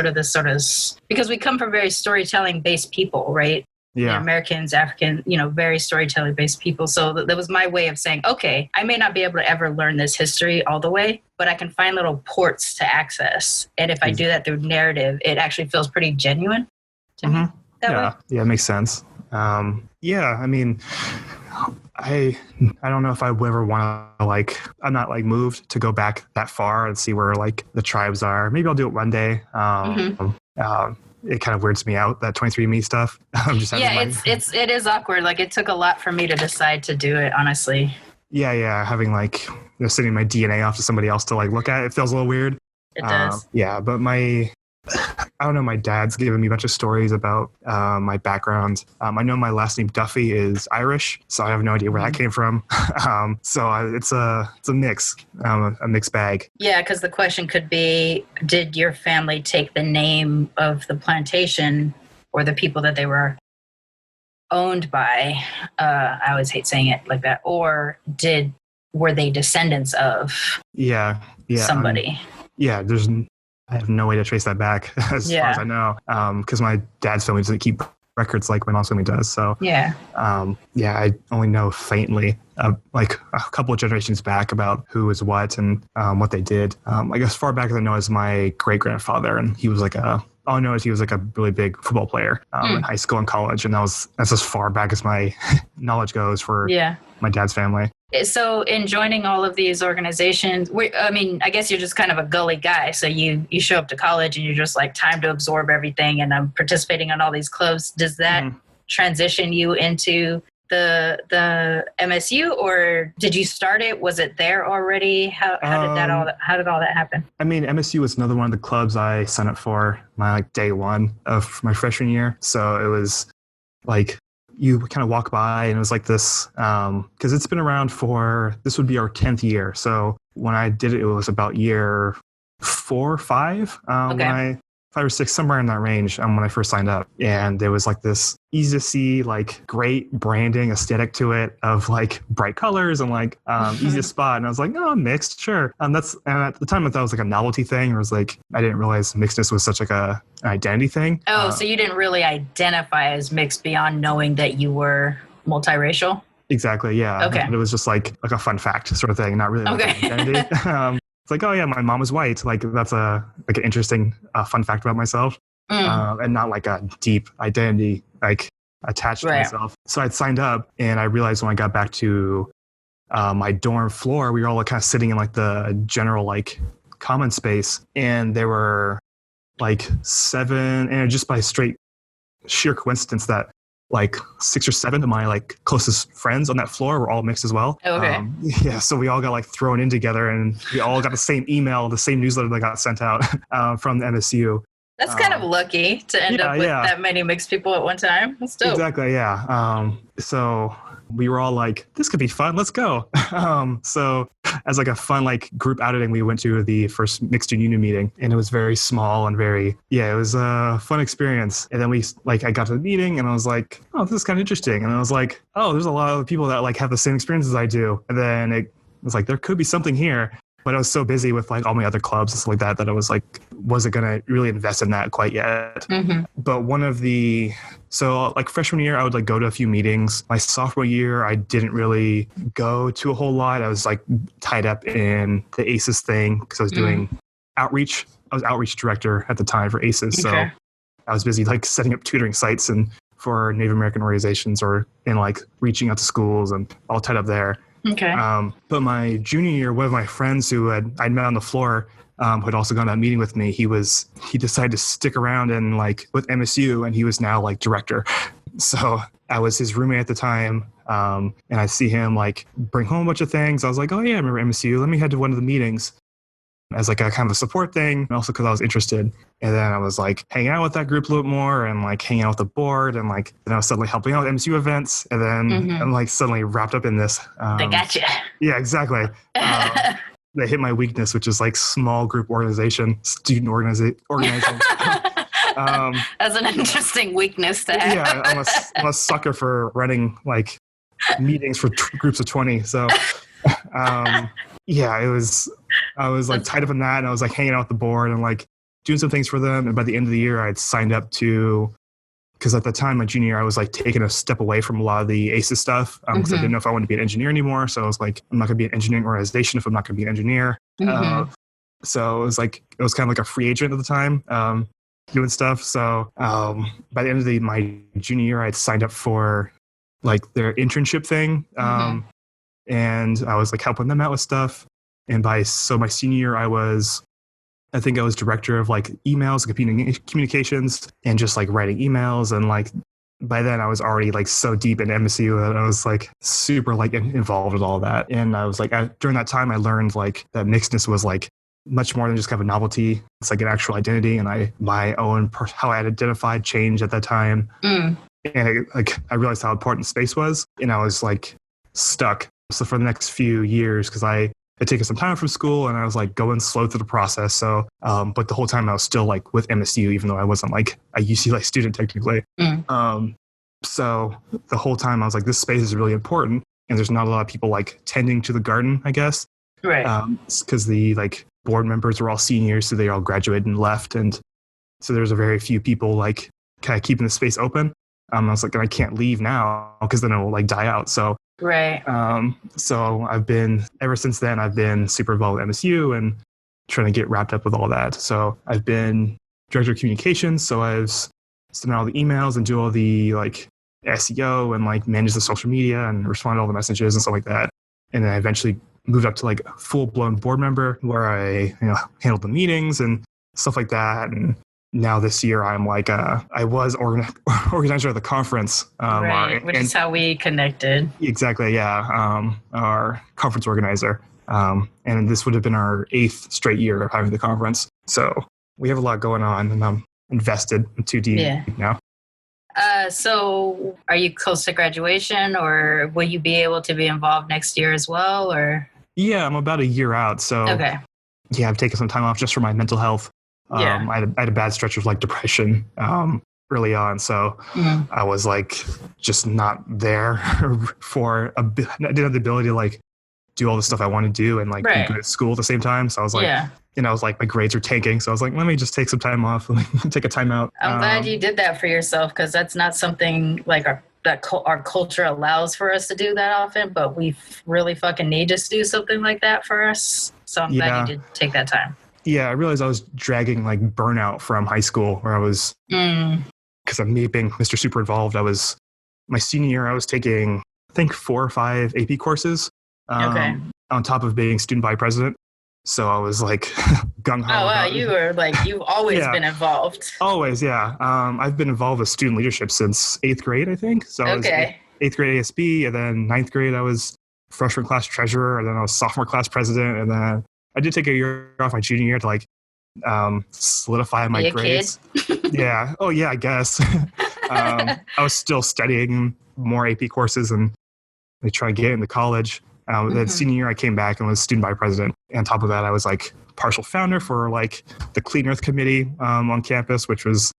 Speaker 1: because we come from very storytelling based people, right? Yeah. Americans, African, very storytelling based people. So that was my way of saying, okay, I may not be able to ever learn this history all the way, but I can find little ports to access. And if I do that through narrative, it actually feels pretty genuine to me.
Speaker 4: Yeah, it makes sense. I mean, I don't know if I would ever want to, like, I'm not like moved to go back that far and see where like the tribes are. Maybe I'll do it one day. It kind of weirds me out, that 23andMe stuff.
Speaker 1: It is awkward. Like, it took a lot for me to decide to do it, honestly.
Speaker 4: Yeah. Having like, sending my DNA off to somebody else to like look at it feels a little weird.
Speaker 1: It does.
Speaker 4: But I don't know, my dad's given me a bunch of stories about my background. I know my last name Duffy is Irish, so I have no idea where that came from. It's a mix, a mixed bag.
Speaker 1: Yeah, because the question could be, did your family take the name of the plantation or the people that they were owned by? I always hate saying it like that. Or were they descendants of somebody? I have no way to trace that back as far as I know, because my dad's family doesn't keep records like my mom's family does. So I only know faintly, like a couple of generations back, about who was what and what they did. I guess far back as I know is my great grandfather, and he was like he was like a really big football player in high school and college, and that's as far back as my knowledge goes for my dad's family. So in joining all of these organizations, I guess you're just kind of a gully guy. So you show up to college and you're just like, time to absorb everything, and I'm participating in all these clubs. Does that transition you into the MSU, or did you start it? Was it there already? How did all that happen? I mean,
Speaker 4: MSU was another one of the clubs I signed up for my day one of my freshman year. So it was like, you kind of walk by and it was like this, because it's been around this would be our 10th year. So when I did it, it was about year 4 or 5, 5 or 6, somewhere in that range, when I first signed up. And there was like this easy to see, like, great branding aesthetic to it, of like bright colors and like easy to spot. And I was like, oh, mixed, sure. And at the time that was like a novelty thing. It was like, I didn't realize mixedness was such like an identity thing.
Speaker 1: So you didn't really identify as mixed beyond knowing that you were multiracial?
Speaker 4: Exactly, yeah.
Speaker 1: Okay.
Speaker 4: It was just like a fun fact sort of thing, not really like an identity. It's like, oh yeah, my mom is white. Like, that's an interesting fun fact about myself, and not like a deep identity like attached to myself. So I'd signed up, and I realized when I got back to my dorm floor, we were all kind of sitting in like the general like common space, and there were like 7, and just by sheer coincidence that like 6 or 7 of my like closest friends on that floor were all mixed as well.
Speaker 1: Okay.
Speaker 4: So we all got like thrown in together, and we all got the same email, the same newsletter that got sent out from the MSU.
Speaker 1: That's kind of lucky to end up with that many mixed people at one time. That's dope.
Speaker 4: Exactly, yeah. So we were all like, this could be fun, let's go. So as like a fun like group outing, we went to the first Mixed Union meeting, and it was very small and it was a fun experience. And then I got to the meeting, and I was like, oh, this is kind of interesting. And I was like, oh, there's a lot of people that like have the same experiences I do. And then it was like, there could be something here. But I was so busy with like all my other clubs and stuff like that I was like, wasn't going to really invest in that quite yet. But so like freshman year, I would like go to a few meetings. My sophomore year, I didn't really go to a whole lot. I was like tied up in the ACES thing because I was doing outreach. I was outreach director at the time for ACES. So I was busy like setting up tutoring sites and for Native American organizations and like reaching out to schools and all tied up there.
Speaker 1: Okay.
Speaker 4: But my junior year, one of my friends who I'd met on the floor, who had also gone to that meeting with me, he decided to stick around and like with MSU, and he was now like director So I was his roommate at the time. And I see him like bring home a bunch of things. I was like, oh yeah, I remember MSU. Let me head to one of the meetings as like a kind of a support thing. And also because I was interested. And then I was like hanging out with that group a little bit more and like hanging out with the board. And like, then I was suddenly helping out with MSU events. And then I'm like suddenly wrapped up in this.
Speaker 1: They gotcha.
Speaker 4: Yeah, exactly. They hit my weakness, which is like small group organization, student organizing.
Speaker 1: That's an interesting weakness to have.
Speaker 4: Yeah, I'm a sucker for running like meetings for groups of 20. So, yeah, I was like tied up in that, and I was like hanging out with the board and like doing some things for them. And by the end of the year, I had signed up to, because at the time, my junior year, I was like taking a step away from a lot of the ACES stuff because I didn't know if I wanted to be an engineer anymore. So I was like, I'm not going to be an engineering organization if I'm not going to be an engineer. So it was kind of like a free agent at the time. Doing stuff. So by the end of my junior year, I had signed up for like their internship thing. And I was like helping them out with stuff. And my senior year, I think I was director of like emails, communications, and just like writing emails. And like by then I was already like so deep in MSU that I was like super like involved with all that. And I was like, during that time, I learned like that mixedness was like much more than just kind of a novelty. It's like an actual identity, and my own how I had identified changed at that time. And I realized how important space was, and I was like stuck. So for the next few years, because I had taken some time from school, and I was like going slow through the process. So, but the whole time I was still like with MSU, even though I wasn't like a UCLA student technically. So the whole time I was like, this space is really important, and there's not a lot of people like tending to the garden, I guess. Right. Because the like board members were all seniors, so they all graduated and left, and so there's a very few people like kind of keeping the space open. I was like, I can't leave now because then it will like die out. So right. So ever since then, I've been super involved with MSU and trying to get wrapped up with all that. So I've been director of communications, so I've sent out all the emails and do all the like SEO and like manage the social media and respond to all the messages and stuff like that. And then I eventually moved up to like a full-blown board member where I handled the meetings and stuff like that. And now this year I'm like I was organizer of the conference.
Speaker 1: Right, which is how we connected.
Speaker 4: Exactly, yeah. Our conference organizer. And this would have been our 8th straight year of having the conference. So we have a lot going on, and I'm invested in 2D now.
Speaker 1: So are you close to graduation, or will you be able to be involved next year as well, or? Yeah,
Speaker 4: I'm about a year out. So
Speaker 1: okay.
Speaker 4: Yeah, I've taken some time off just for my mental health. I had a bad stretch of like depression early on. So I was like just not there for I didn't have the ability to like do all the stuff I want to do and like be good at school at the same time. So I was like, I was like, my grades are tanking. So I was like, let me just take some time off, take a time out.
Speaker 1: I'm glad you did that for yourself, because that's not something like our culture allows for us to do that often, but we really fucking need to do something like that for us. So I'm glad you did take that time.
Speaker 4: Yeah, I realized I was dragging like burnout from high school, where I was, because I'm me being Mr. Super involved. My senior year, I was taking, I think 4 or 5 AP courses on top of being student body president. So I was like gung ho.
Speaker 1: Oh, wow, you were like, you've always been involved.
Speaker 4: Always, yeah. I've been involved with student leadership since 8th grade, I think. So I was 8th grade ASB, and then 9th grade I was freshman class treasurer, and then I was sophomore class president, and then I did take a year off my junior year to like solidify my grades. Yeah. Oh yeah, I guess. I was still studying more AP courses and they try to get into college. That senior year I came back and was student body president. And on top of that, I was like partial founder for like the Clean Earth Committee on campus, which was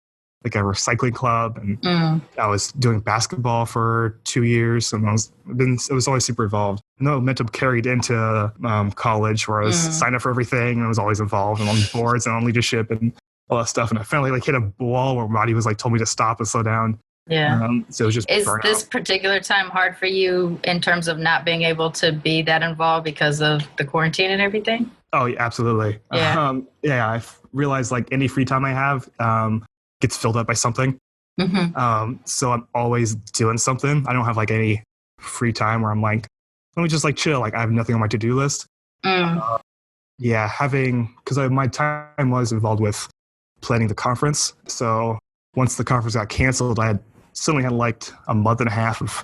Speaker 4: like a recycling club. And I was doing basketball for 2 years, and I was always super involved. No, momentum carried into college, where I was signed up for everything and I was always involved and on boards and on leadership and all that stuff. And I finally like hit a wall where my body was like told me to stop and slow down.
Speaker 1: Yeah.
Speaker 4: So it was just
Speaker 1: Is this particular time hard for you in terms of not being able to be that involved because of the quarantine and everything?
Speaker 4: Oh, yeah, absolutely. Yeah. I've realized like any free time I have gets filled up by something. So I'm always doing something. I don't have like any free time where I'm like, let me just like chill. Like I have nothing on my to-do list. Because my time was involved with planning the conference. So once the conference got canceled, I had suddenly had like a month and a half of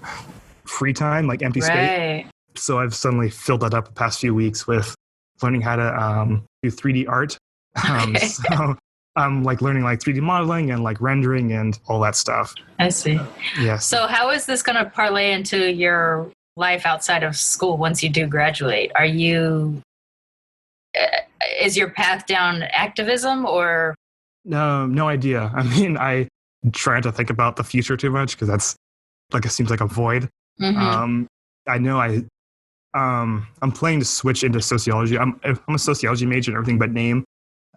Speaker 4: free time, like empty space.
Speaker 1: Right.
Speaker 4: So I've suddenly filled that up the past few weeks with learning how to do 3D art.
Speaker 1: Okay.
Speaker 4: So I'm like learning like 3D modeling and like rendering and all that stuff.
Speaker 1: I see.
Speaker 4: Yes.
Speaker 1: So how is this going to parlay into your life outside of school once you do graduate? Are you, is your path down activism or?
Speaker 4: No idea. I mean, I try not to think about the future too much because that's like, it seems like a void.
Speaker 1: Mm-hmm.
Speaker 4: I know I'm planning to switch into sociology. I'm a sociology major and everything but name.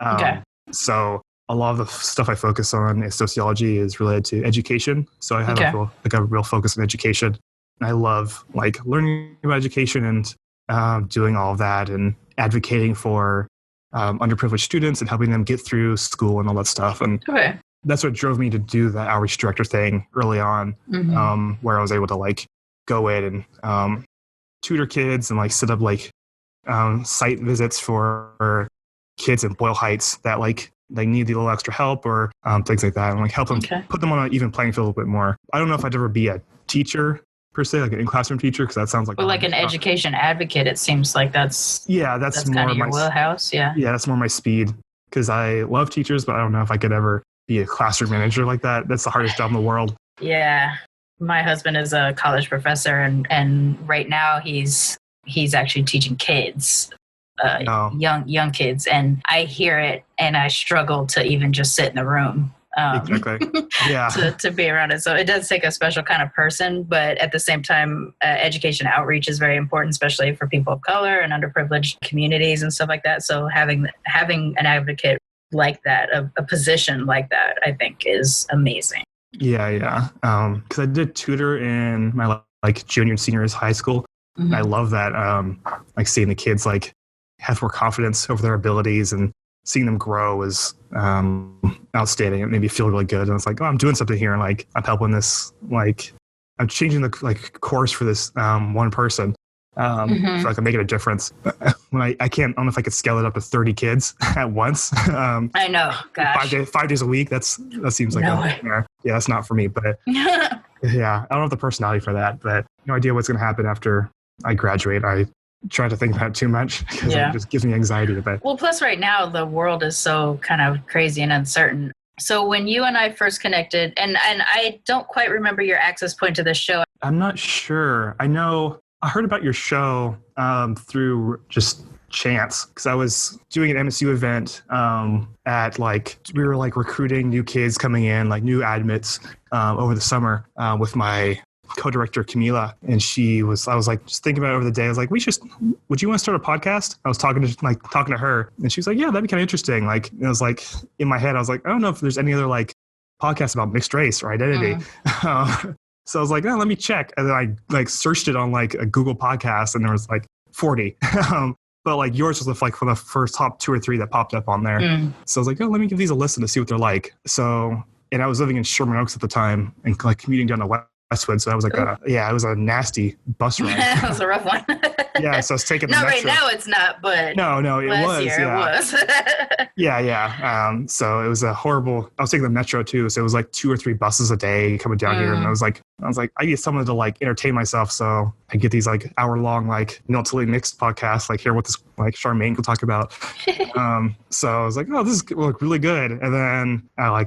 Speaker 1: Okay.
Speaker 4: So a lot of the stuff I focus on in sociology is related to education. So I have a real focus on education. And I love like learning about education and doing all of that and advocating for underprivileged students and helping them get through school and all that stuff. And that's what drove me to do the outreach director thing early on, where I was able to like go in and tutor kids and like set up like site visits for kids in Boyle Heights that like they need a little extra help or things like that, and like help them put them on an even playing field a little bit more. I don't know if I'd ever be a teacher per se, like an in-classroom teacher, because that sounds like
Speaker 1: like an education advocate. It seems like that's more kind of your wheelhouse. Yeah,
Speaker 4: that's more my speed because I love teachers, but I don't know if I could ever be a classroom manager like that. That's the hardest job in the world.
Speaker 1: Yeah, my husband is a college professor, and right now he's actually teaching kids. Young kids, and I hear it and I struggle to even just sit in the room
Speaker 4: exactly. Yeah.
Speaker 1: to be around it. So it does take a special kind of person, but at the same time, education outreach is very important, especially for people of color and underprivileged communities and stuff like that. So having an advocate like that, a position like that, I think is amazing.
Speaker 4: Yeah. Because I did tutor in my like junior and senior high school. Mm-hmm. I love that. Like seeing the kids like have more confidence over their abilities and seeing them grow is outstanding. It made me feel really good. And it's like, oh, I'm doing something here. And like, I'm helping this, like, I'm changing the like course for this one person. So I can make it a difference. When I don't know if I could scale it up to 30 kids at once.
Speaker 1: I know. Gosh.
Speaker 4: 5 days a week. That seems like yeah, that's not for me. But yeah, I don't have the personality for that. But no idea what's going to happen after I graduate. I try to think about it too much because it just gives me anxiety a bit.
Speaker 1: Well, plus right now the world is so kind of crazy and uncertain. So when you and I first connected, and I don't quite remember your access point to this show. I'm
Speaker 4: not sure. I know I heard about your show through just chance because I was doing an MSU event at like, we were like recruiting new kids coming in, like new admits over the summer with my co-director Camila, and I was like just thinking about it over the day. I was like, would you want to start a podcast? I was talking to her, and she was like, yeah, that'd be kind of interesting. Like, it was like in my head, I was like, I don't know if there's any other like podcasts about mixed race or identity. So I was like, oh, let me check. And then I like searched it on like a Google podcast, and there was like 40. But like yours was like for the first top 2 or 3 that popped up on there. So I was like, oh, let me give these a listen to see what they're like. So, and I was living in Sherman Oaks at the time and like commuting down to Westwood. So that was like it was a nasty bus ride.
Speaker 1: That was a rough one.
Speaker 4: Yeah, so I was taking the
Speaker 1: metro.
Speaker 4: Metro.
Speaker 1: Right now it's not, but
Speaker 4: no, it was.
Speaker 1: Year
Speaker 4: yeah.
Speaker 1: It was.
Speaker 4: Yeah. So it was a horrible. I was taking the Metro too, so it was like 2 or 3 buses a day coming down here, and I was like, I need someone to like entertain myself, so I get these like hour-long like Totally Mixed podcasts, like hear what this like Charmaine will talk about. So I was like, oh, this is like really good, and then I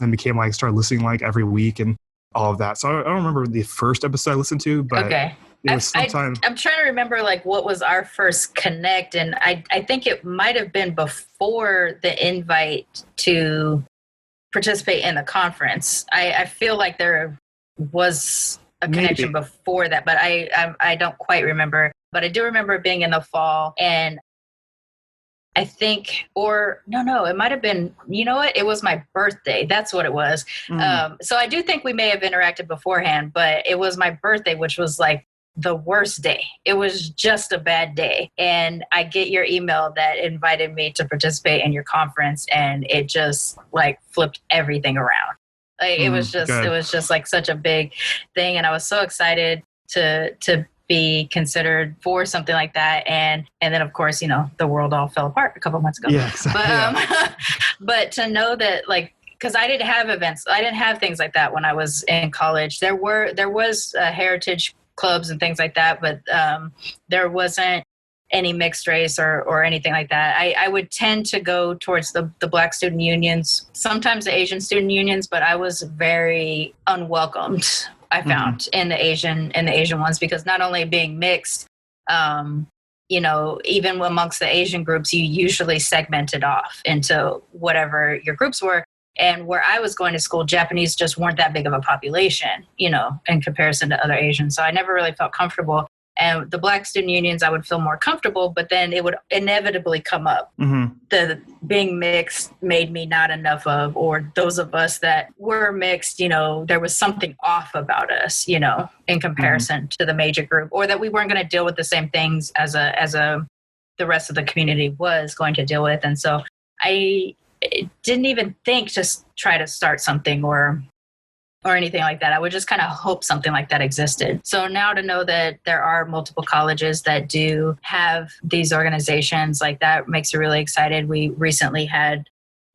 Speaker 4: became like started listening like every week and all of that. So I don't remember the first episode I listened to, but it was sometime.
Speaker 1: I'm trying to remember like what was our first connect, and I think it might have been before the invite to participate in the conference. I feel like there was a connection before that, but I don't quite remember. But I do remember it being in the fall, and I think, or no, it might have been, you know what? It was my birthday. That's what it was. So I do think we may have interacted beforehand, but it was my birthday, which was like the worst day. It was just a bad day. And I get your email that invited me to participate in your conference, and it just like flipped everything around. Like it was just like such a big thing. And I was so excited to be considered for something like that, and then of course the world all fell apart a couple months ago.
Speaker 4: Yeah, exactly.
Speaker 1: But to know that like because I didn't have events. I didn't have things like that when I was in college. There was heritage clubs and things like that, but there wasn't any mixed race or anything like that. I would tend to go towards the Black student unions, sometimes the Asian student unions, but I was very unwelcomed, I found, in the Asian ones, because not only being mixed, you know, even amongst the Asian groups, you usually segmented off into whatever your groups were. And where I was going to school, Japanese just weren't that big of a population, you know, in comparison to other Asians. So I never really felt comfortable. And the Black student unions, I would feel more comfortable, but then it would inevitably come up. The being mixed made me not enough of, or those of us that were mixed, you know, there was something off about us, you know, in comparison to the major group, or that we weren't going to deal with the same things as the rest of the community was going to deal with. And so I didn't even think to try to start something or anything like that. I would just kind of hope something like that existed. So now to know that there are multiple colleges that do have these organizations, like that makes me really excited. We recently had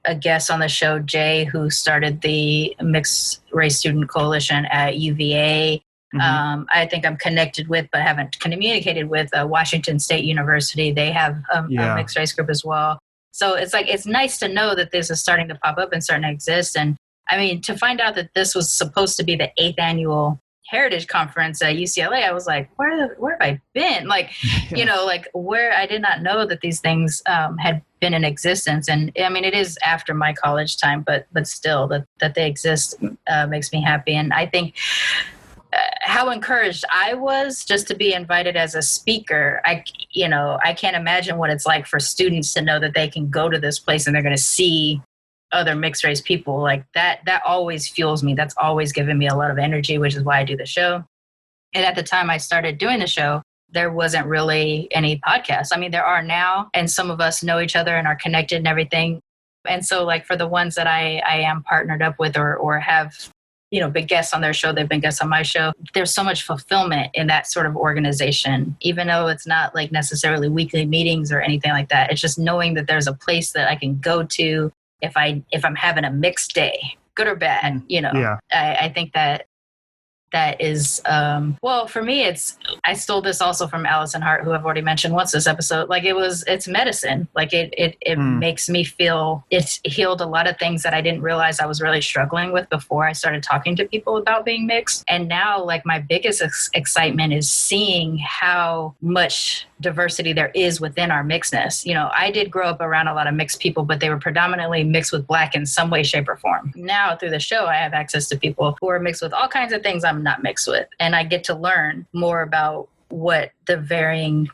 Speaker 1: a guest on the show, Jay, who started the Mixed Race Student Coalition at UVA. I think I'm connected with, but haven't communicated with, Washington State University. They have a mixed race group as well. So it's like, it's nice to know that this is starting to pop up and starting to exist. And I mean, to find out that this was supposed to be the 8th annual Heritage Conference at UCLA, I was like, where have I been? Like, you know, like where I did not know that these things had been in existence. And I mean, it is after my college time, but still that they exist makes me happy. And I think how encouraged I was just to be invited as a speaker. I can't imagine what it's like for students to know that they can go to this place and they're going to see other mixed race people. Like that always fuels me. That's always given me a lot of energy, which is why I do the show. And at the time I started doing the show, there wasn't really any podcasts. I mean, there are now, and some of us know each other and are connected and everything. And so like for the ones that I am partnered up with or have, you know, been guests on their show, they've been guests on my show. There's so much fulfillment in that sort of organization, even though it's not like necessarily weekly meetings or anything like that. It's just knowing that there's a place that I can go to if I'm having a mixed day, good or bad, you know. Yeah. I think that is, well, for me, I stole this also from Allison Hart, who I've already mentioned once this episode. Like it's medicine. Like it makes me feel, it's healed a lot of things that I didn't realize I was really struggling with before I started talking to people about being mixed. And now like my biggest excitement is seeing how much diversity there is within our mixedness. You know, I did grow up around a lot of mixed people, but they were predominantly mixed with Black in some way, shape, or form. Now through the show, I have access to people who are mixed with all kinds of things I'm not mixed with. And I get to learn more about what the varying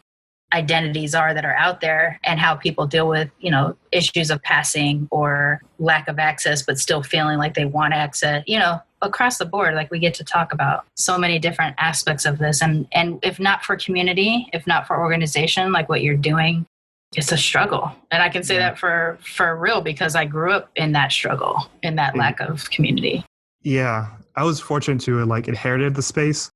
Speaker 1: identities are that are out there and how people deal with, you know, issues of passing or lack of access, but still feeling like they want access, you know, across the board. Like we get to talk about so many different aspects of this. And if not for community, if not for organization, like what you're doing, it's a struggle. And I can say that for real, because I grew up in that struggle, in that lack of community. Yeah.
Speaker 4: I was fortunate to like inherited the space.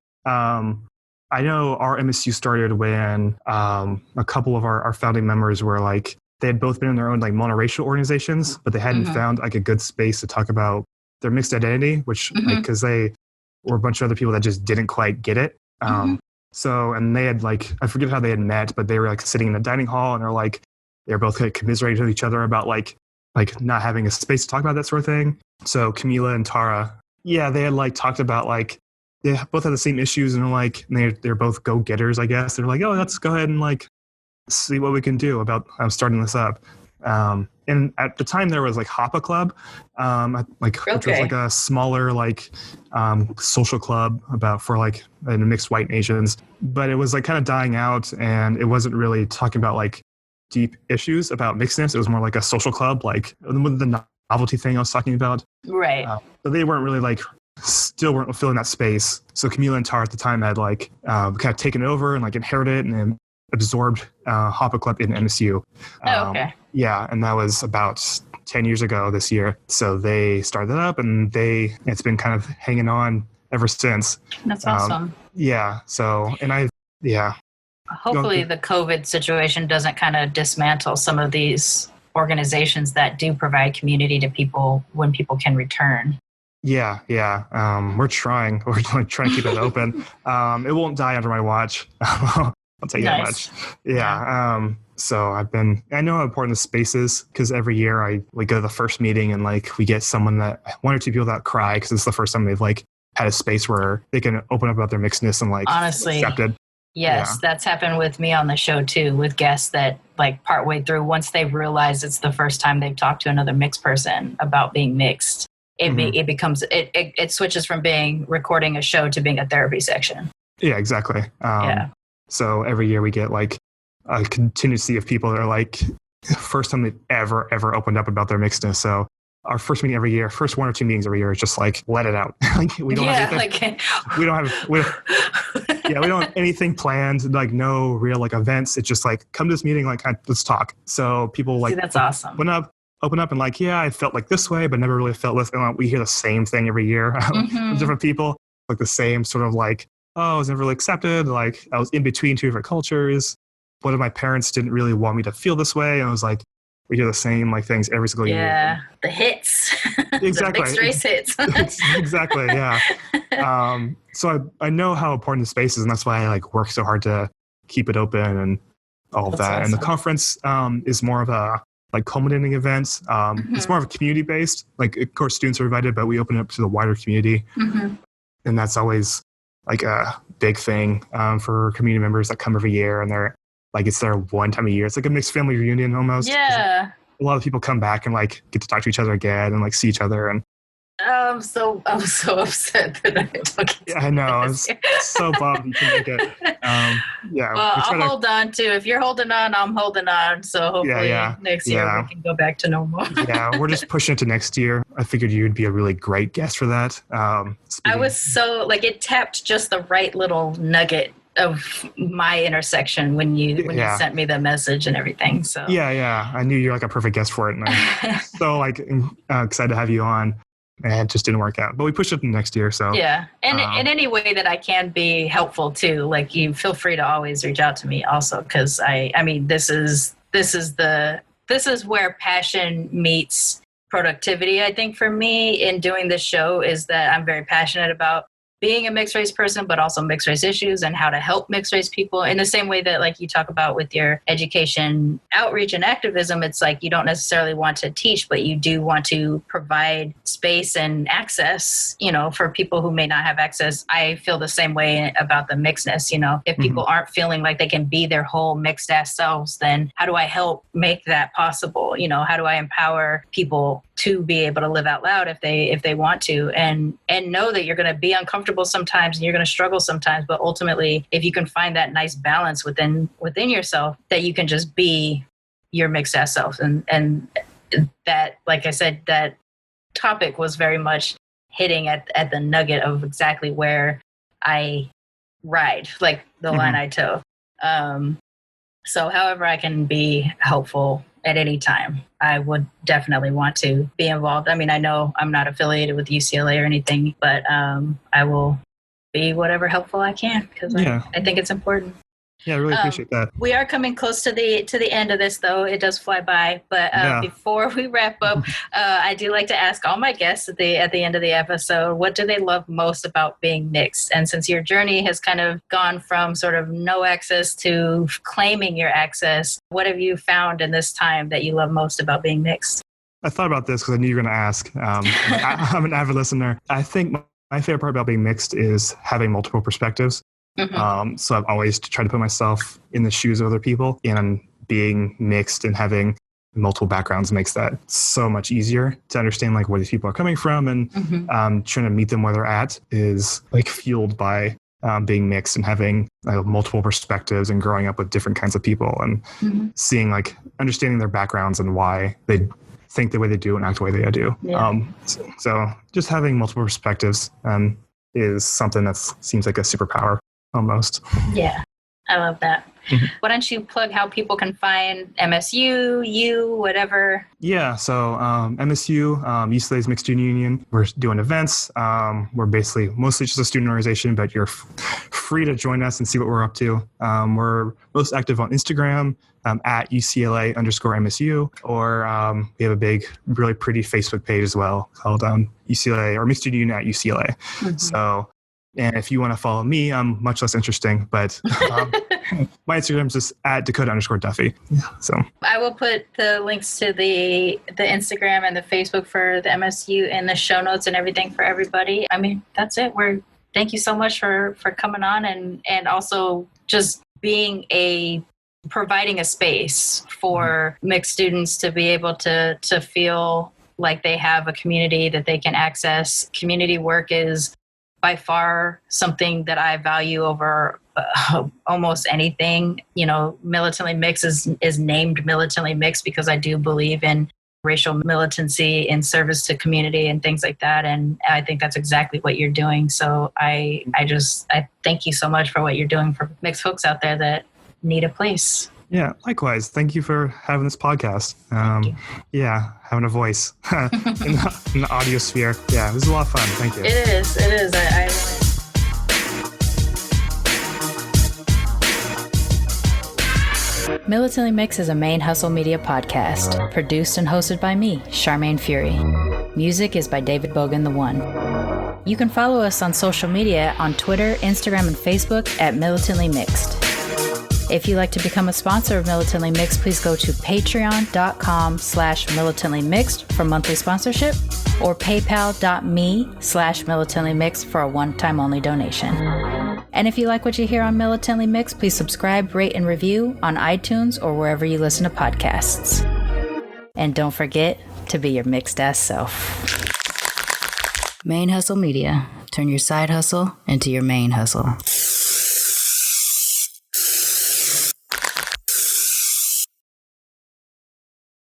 Speaker 4: I know our MSU started when a couple of our founding members were like, they had both been in their own like monoracial organizations, but they hadn't found like a good space to talk about their mixed identity, which like, because they were a bunch of other people that just didn't quite get it. So, and they had like, I forget how they had met, but they were like sitting in the dining hall and they're like, they're both like commiserating with each other about like not having a space to talk about that sort of thing. So Camila and Tara, yeah, they had like talked about like, they both had the same issues and they're both go-getters, I guess. They're like, oh, let's go ahead and like see what we can do about starting this up. And at the time there was like Hapa Club, which was like a smaller like social club for like mixed white and Asians, but it was like kind of dying out and it wasn't really talking about like deep issues about mixedness. It was more like a social club, like the novelty thing I was talking about.
Speaker 1: Right.
Speaker 4: So they weren't really like, still weren't filling that space. So Camila and Tara at the time had like kind of taken over and like inherited and then absorbed Hapa Club in MSU. Yeah, and that was about 10 years ago this year. So they started up and it's been kind of hanging on ever since.
Speaker 1: That's awesome.
Speaker 4: Yeah, so,
Speaker 1: hopefully the COVID situation doesn't kind of dismantle some of these organizations that do provide community to people when people can return.
Speaker 4: Yeah. We're trying. We're trying to keep it open. It won't die under my watch. I'll tell you that much. Yeah. So I know how important the space is, because every year we go to the first meeting and like we get one or two people that cry because it's the first time they've like had a space where they can open up about their mixedness and like
Speaker 1: honestly
Speaker 4: accepted.
Speaker 1: Yes, that's happened with me on the show too, with guests that like partway through, once they've realized it's the first time they've talked to another mixed person about being mixed, it becomes, it switches from being recording a show to being a therapy section.
Speaker 4: Yeah, exactly. So every year we get like a contingency of people that are like first time they've ever opened up about their mixedness. So our first meeting every year, first one or two meetings every year is just like, let it out. Like we don't have anything. We don't have anything planned, like no real like events. It's just like, come to this meeting, like let's talk. So people like,
Speaker 1: that's awesome.
Speaker 4: Open up and like, yeah, I felt like this way, but never really felt this. And we hear the same thing every year from different people, like the same sort of like, oh, I was never really accepted. Like I was in between two different cultures. One of my parents didn't really want me to feel this way. And I was like, we hear the same like things every single year.
Speaker 1: Yeah, the hits.
Speaker 4: Exactly.
Speaker 1: The mixed race hits.
Speaker 4: Exactly, yeah. So I know how important the space is, and that's why I like work so hard to keep it open and all of that. Awesome. And the conference is more of a like culminating event. It's more of a community based. Like of course students are invited, but we open it up to the wider community. And that's always like a big thing for community members that come every year, and they're like, it's their one time a year. It's like a mixed family reunion almost.
Speaker 1: Yeah.
Speaker 4: A lot of people come back and like get to talk to each other again and like see each other. And
Speaker 1: I'm so upset that I don't get
Speaker 4: I know. I'm so bummed you can make it.
Speaker 1: Well, I'll hold on too. If you're holding on, I'm holding on. So hopefully next year we can go back to normal.
Speaker 4: Yeah, we're just pushing it to next year. I figured you'd be a really great guest for that.
Speaker 1: I was so like, it tapped just the right little nugget of my intersection when you sent me the message and everything. So
Speaker 4: yeah, I knew you're like a perfect guest for it, and I'm so like excited to have you on. And it just didn't work out, but we pushed it to next year. So
Speaker 1: yeah, and in any way that I can be helpful too, like you feel free to always reach out to me also, because I mean this is where passion meets productivity. I think for me in doing this show is that I'm very passionate about being a mixed race person, but also mixed race issues and how to help mixed race people in the same way that like you talk about with your education outreach and activism. It's like you don't necessarily want to teach, but you do want to provide space and access, for people who may not have access. I feel the same way about the mixedness. If people aren't feeling like they can be their whole mixed ass selves, then how do I help make that possible? How do I empower people to be able to live out loud if they want to, and know that you're going to be uncomfortable sometimes and you're going to struggle sometimes, but ultimately if you can find that nice balance within yourself, that you can just be your mixed ass self. And that, like I said, that topic was very much hitting at the nugget of exactly where I ride, like the line I toe. So however I can be helpful at any time, I would definitely want to be involved. I mean, I know I'm not affiliated with UCLA or anything, but I will be whatever helpful I can, because I think it's important.
Speaker 4: Yeah, I really appreciate that.
Speaker 1: We are coming close to the end of this, though. It does fly by. But before we wrap up, I do like to ask all my guests at the end of the episode, what do they love most about being mixed? And since your journey has kind of gone from sort of no access to claiming your access, what have you found in this time that you love most about being mixed?
Speaker 4: I thought about this because I knew you were going to ask. I'm an avid listener. I think my favorite part about being mixed is having multiple perspectives. So I've always tried to put myself in the shoes of other people, and being mixed and having multiple backgrounds makes that so much easier to understand like where these people are coming from, and trying to meet them where they're at is like fueled by being mixed and having multiple perspectives and growing up with different kinds of people and seeing like understanding their backgrounds and why they think the way they do and act the way they do. So just having multiple perspectives is something that seems like a superpower almost.
Speaker 1: Yeah, I love that. Why don't you plug how people can find MSU, you, whatever?
Speaker 4: Yeah, so MSU, UCLA's Mixed Student Union, we're doing events. We're basically mostly just a student organization, but you're free to join us and see what we're up to. We're most active on Instagram at UCLA_MSU, or we have a big, really pretty Facebook page as well called UCLA or Mixed Student Union at UCLA. So, and if you want to follow me, I'm much less interesting, but my Instagram is just at Dakota_Duffy. So
Speaker 1: I will put the links to the Instagram and the Facebook for the MSU in the show notes and everything for everybody. I mean, that's it. Thank you so much for coming on and also just providing a space for mixed students to be able to feel like they have a community that they can access. Community work is by far something that I value over almost anything. You know, Militantly Mixed is named Militantly Mixed because I do believe in racial militancy in service to community and things like that. And I think that's exactly what you're doing. So I thank you so much for what you're doing for mixed folks out there that need a place.
Speaker 4: Yeah, likewise. Thank you for having this podcast. Yeah, having a voice in the audio sphere. Yeah, it was a lot of fun. Thank you.
Speaker 1: It is.
Speaker 2: Militantly Mixed is a Main Hustle Media podcast, produced and hosted by me, Charmaine Fury. Music is by David Bogan the One. You can follow us on social media on Twitter, Instagram, and Facebook at Militantly Mixed. If you'd like to become a sponsor of Militantly Mixed, please go to patreon.com/militantlymixed for monthly sponsorship or paypal.me/militantlymixed for a one-time only donation. And if you like what you hear on Militantly Mixed, please subscribe, rate, and review on iTunes or wherever you listen to podcasts. And don't forget to be your mixed-ass self. Main Hustle Media. Turn your side hustle into your main hustle.